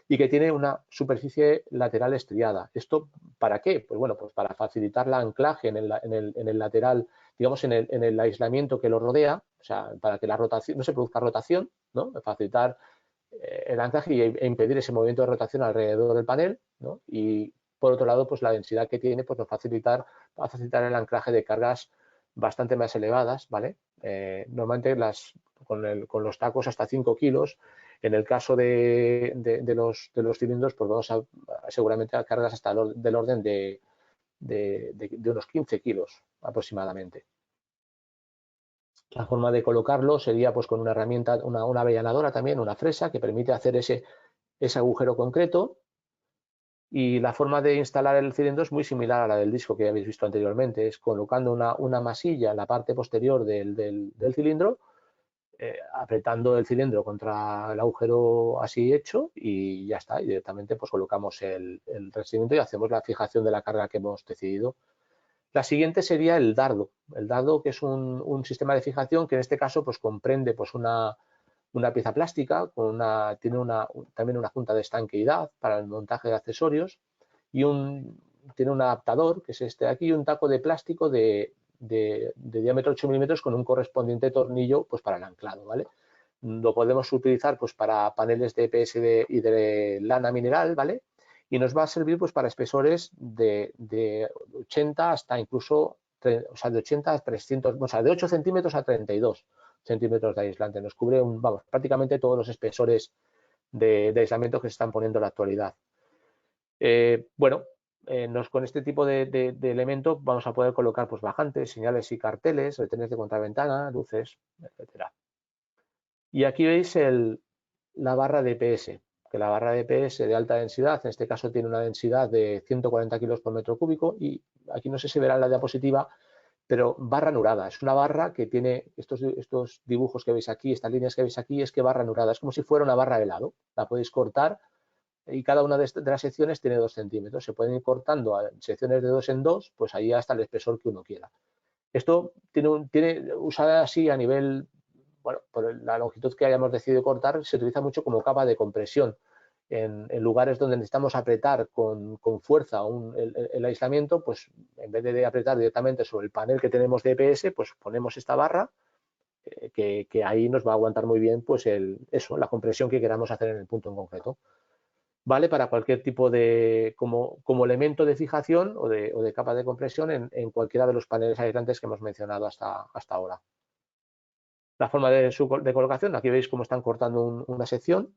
y que tiene una superficie lateral estriada. ¿Esto para qué? Pues bueno, pues para facilitar el anclaje en el lateral, digamos en el aislamiento que lo rodea, o sea, para que la rotación no se produzca rotación, ¿no? Facilitar el anclaje e impedir ese movimiento de rotación alrededor del panel, ¿no? Y por otro lado, pues la densidad que tiene pues, va a facilitar el anclaje de cargas bastante más elevadas, ¿vale? Normalmente con los tacos hasta 5 kilos. En el caso de los cilindros, pues vamos seguramente a cargas hasta del orden de unos 15 kilos aproximadamente. La forma de colocarlo sería pues con una herramienta, una avellanadora también, una fresa que permite hacer ese agujero concreto. Y la forma de instalar el cilindro es muy similar a la del disco que habéis visto anteriormente, es colocando una masilla en la parte posterior del cilindro, apretando el cilindro contra el agujero así hecho y ya está, y directamente pues colocamos el revestimiento y hacemos la fijación de la carga que hemos decidido. La siguiente sería el dardo que es un sistema de fijación que en este caso pues comprende pues una pieza plástica, tiene también una junta de estanqueidad para el montaje de accesorios y tiene un adaptador, que es este de aquí, y un taco de plástico de diámetro 8 milímetros con un correspondiente tornillo pues, para el anclado, ¿vale? Lo podemos utilizar pues, para paneles de EPS y de lana mineral, ¿vale? Y nos va a servir pues, para espesores de 80 hasta incluso, o sea, de 80 a 300, o sea, de 8 centímetros a 32 centímetros de aislante. Nos cubre prácticamente todos los espesores de aislamiento que se están poniendo en la actualidad. Bueno, con este tipo de elementos vamos a poder colocar pues, bajantes, señales y carteles, retenes de contraventana, luces, etcétera. Y aquí veis la barra DPS, que la barra DPS de alta densidad, en este caso tiene una densidad de 140 kilos por metro cúbico, y aquí no sé si verán la diapositiva, pero va ranurada. Es una barra que tiene estos dibujos que veis aquí, estas líneas que veis aquí, es que va ranurada. Es como si fuera una barra de helado. La podéis cortar y cada una de las secciones tiene 2 centímetros. Se pueden ir cortando a secciones de 2 en 2, pues ahí hasta el espesor que uno quiera. Esto tiene usada así a nivel, bueno, por la longitud que hayamos decidido cortar, se utiliza mucho como capa de compresión. En lugares donde necesitamos apretar con fuerza el aislamiento, pues en vez de apretar directamente sobre el panel que tenemos de EPS, pues ponemos esta barra que ahí nos va a aguantar muy bien pues la compresión que queramos hacer en el punto en concreto. Vale para cualquier tipo de, como elemento de fijación o de capa de compresión en cualquiera de los paneles aislantes que hemos mencionado hasta ahora. La forma de colocación, aquí veis cómo están cortando una sección.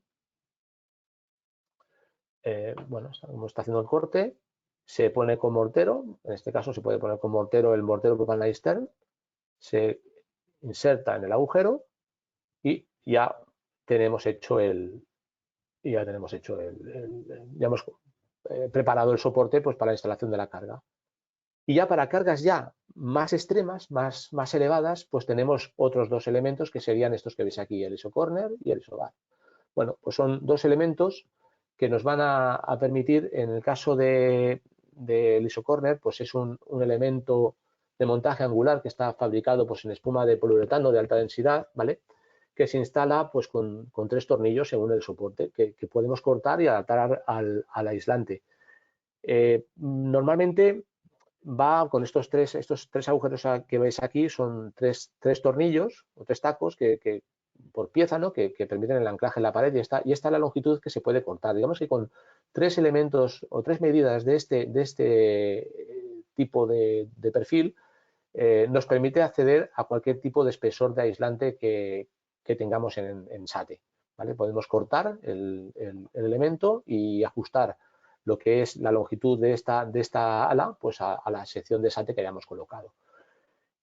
Bueno, como está haciendo el corte, se pone con mortero, en este caso se puede poner con mortero el mortero que va en la Eastern, se inserta en el agujero y ya tenemos hecho ya hemos preparado el soporte pues, para la instalación de la carga. Y ya para cargas ya más extremas, más elevadas, pues tenemos otros 2 elementos que serían estos que veis aquí, el isocorner y el isobar. Bueno, pues son 2 elementos que nos van a permitir, en el caso del isocorner, pues es un elemento de montaje angular que está fabricado pues, en espuma de poliuretano de alta densidad, ¿vale? Que se instala pues, con 3 tornillos según el soporte, que podemos cortar y adaptar al aislante. Normalmente va con estos tres agujeros que veis aquí, son tres tornillos o 3 tacos que por pieza, ¿no? que permiten el anclaje en la pared, y esta es la longitud que se puede cortar. Digamos que con 3 elementos o 3 medidas de este tipo de perfil nos permite acceder a cualquier tipo de espesor de aislante que tengamos en SATE. ¿Vale? Podemos cortar el elemento y ajustar lo que es la longitud de esta ala pues a la sección de SATE que hayamos colocado.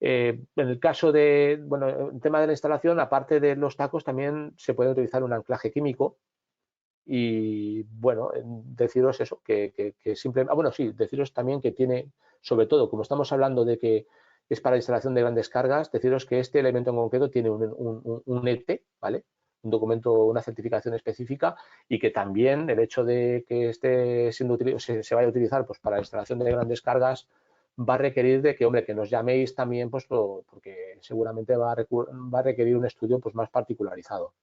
En el caso de, bueno, el tema de la instalación, aparte de los tacos, también se puede utilizar un anclaje químico. Y bueno, deciros eso, que simplemente, bueno, sí, deciros también que tiene, sobre todo, como estamos hablando de que es para instalación de grandes cargas, deciros que este elemento en concreto tiene un ET, ¿vale? Un documento, una certificación específica, y que también el hecho de que esté siendo se vaya a utilizar pues, para la instalación de grandes cargas va a requerir de que, hombre, que nos llaméis también, pues, porque seguramente va a requerir un estudio pues, más particularizado.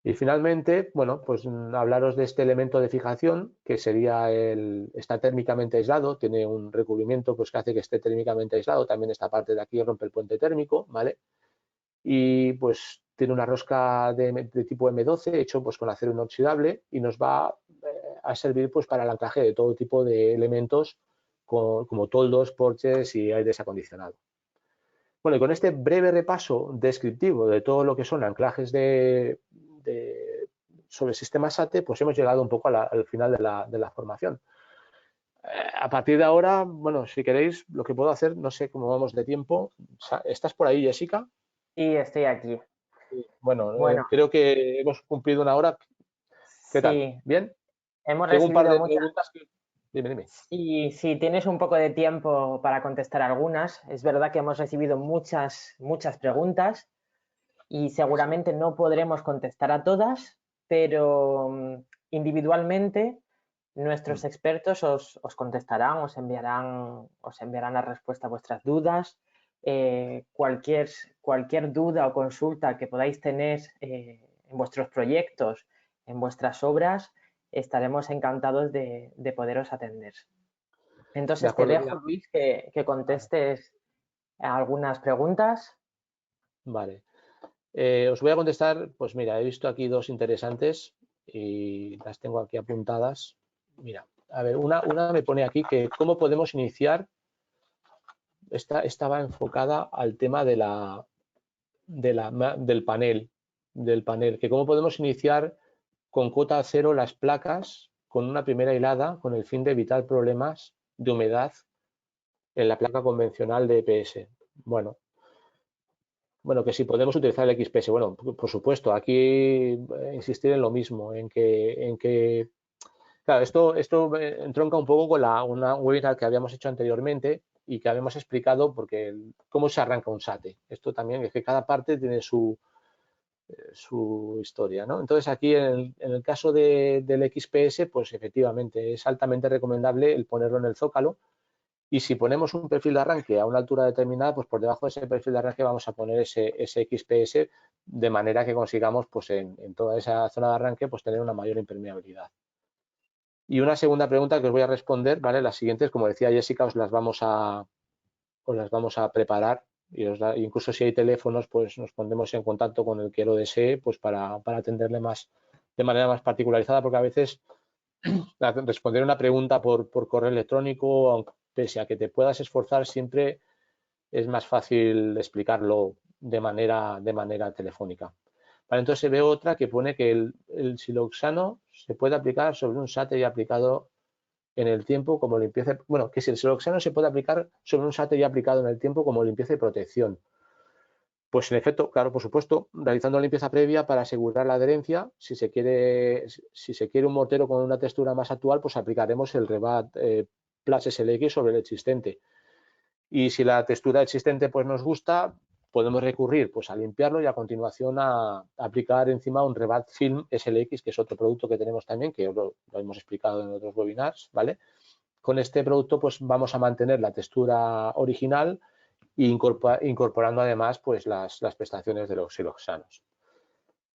Y finalmente, bueno, pues hablaros de este elemento de fijación, que sería está térmicamente aislado, tiene un recubrimiento pues, que hace que esté térmicamente aislado, también esta parte de aquí rompe el puente térmico, ¿vale? Y pues tiene una rosca de tipo M12 hecho pues, con acero inoxidable y nos va a servir pues, para el anclaje de todo tipo de elementos como toldos, porches y aires acondicionado. Bueno, y con este breve repaso descriptivo de todo lo que son anclajes sobre el sistema SATE, pues hemos llegado un poco al final de la formación. A partir de ahora, bueno, si queréis, lo que puedo hacer, no sé cómo vamos de tiempo. ¿Estás por ahí, Jessica? Sí, estoy aquí. Bueno, Bueno, creo que hemos cumplido una hora. ¿Qué tal? sí, ¿Bien? hemos Tengo un par recibido de muchas. preguntas que... Dime. Y si tienes un poco de tiempo para contestar algunas, es verdad que hemos recibido muchas preguntas y seguramente no podremos contestar a todas, pero individualmente nuestros expertos os contestarán, os enviarán la respuesta a vuestras dudas. Cualquier duda o consulta que podáis tener en vuestros proyectos, en vuestras obras, estaremos encantados de poderos atender. De Entonces te acuerdo, dejo, mira. Luis, que contestes a algunas preguntas. Vale. Os voy a contestar, pues mira, he visto aquí 2 interesantes y las tengo aquí apuntadas. Mira, a ver, una me pone aquí que cómo podemos iniciar, esta va enfocada al tema del panel, que cómo podemos iniciar con cota cero las placas con una primera hilada con el fin de evitar problemas de humedad en la placa convencional de EPS. Bueno, que si podemos utilizar el XPS, bueno, por supuesto, aquí insistir en lo mismo, en que claro, esto entronca un poco con una webinar que habíamos hecho anteriormente y que habíamos explicado porque cómo se arranca un SATE. Esto también es que cada parte tiene su historia, ¿no? Entonces aquí en el caso del XPS, pues efectivamente es altamente recomendable el ponerlo en el zócalo. Y si ponemos un perfil de arranque a una altura determinada, pues por debajo de ese perfil de arranque vamos a poner ese XPS de manera que consigamos pues en toda esa zona de arranque pues tener una mayor impermeabilidad. Y una segunda pregunta que os voy a responder, ¿vale? Las siguientes, como decía Jessica, os las vamos a preparar y incluso si hay teléfonos, pues nos pondremos en contacto con el que lo desee pues para atenderle de manera más particularizada, porque a veces responder una pregunta por correo electrónico, aunque pese a que te puedas esforzar, siempre es más fácil explicarlo de manera telefónica. Vale, entonces veo otra que pone que el siloxano se puede aplicar sobre un SATE ya aplicado en el tiempo como limpieza. Bueno, que si el siloxano se puede aplicar sobre un SATE ya aplicado en el tiempo como limpieza y protección. Pues en efecto, claro, por supuesto, realizando limpieza previa para asegurar la adherencia. Si se quiere un mortero con una textura más actual, pues aplicaremos el Rebat Plus SLX sobre el existente. Y si la textura existente pues nos gusta, podemos recurrir pues a limpiarlo y a continuación a aplicar encima un Rebat Film SLX, que es otro producto que tenemos también, que lo hemos explicado en otros webinars, ¿vale? Con este producto pues vamos a mantener la textura original e incorporando además pues las prestaciones de los siloxanos.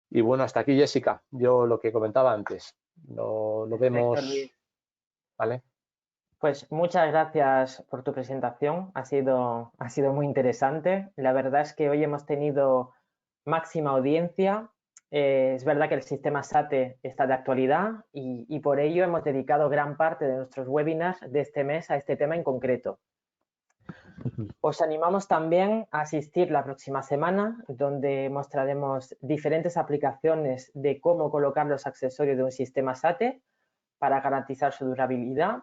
Y bueno, hasta aquí, Jessica, yo lo que comentaba antes. Lo Perfecto, vemos, Luis. ¿vale? Pues muchas gracias por tu presentación, ha sido muy interesante. La verdad es que hoy hemos tenido máxima audiencia. Es verdad que el sistema SATE está de actualidad y por ello hemos dedicado gran parte de nuestros webinars de este mes a este tema en concreto. Os animamos también a asistir la próxima semana, donde mostraremos diferentes aplicaciones de cómo colocar los accesorios de un sistema SATE para garantizar su durabilidad.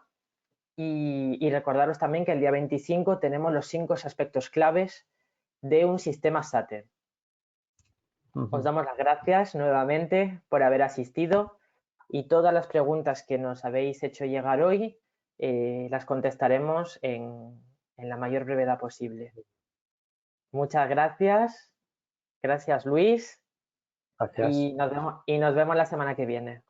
Y recordaros también que el día 25 tenemos los 5 aspectos claves de un sistema SATE. Os damos las gracias nuevamente por haber asistido y todas las preguntas que nos habéis hecho llegar hoy las contestaremos en la mayor brevedad posible. Muchas gracias. Gracias, Luis. Gracias. Y nos vemos la semana que viene.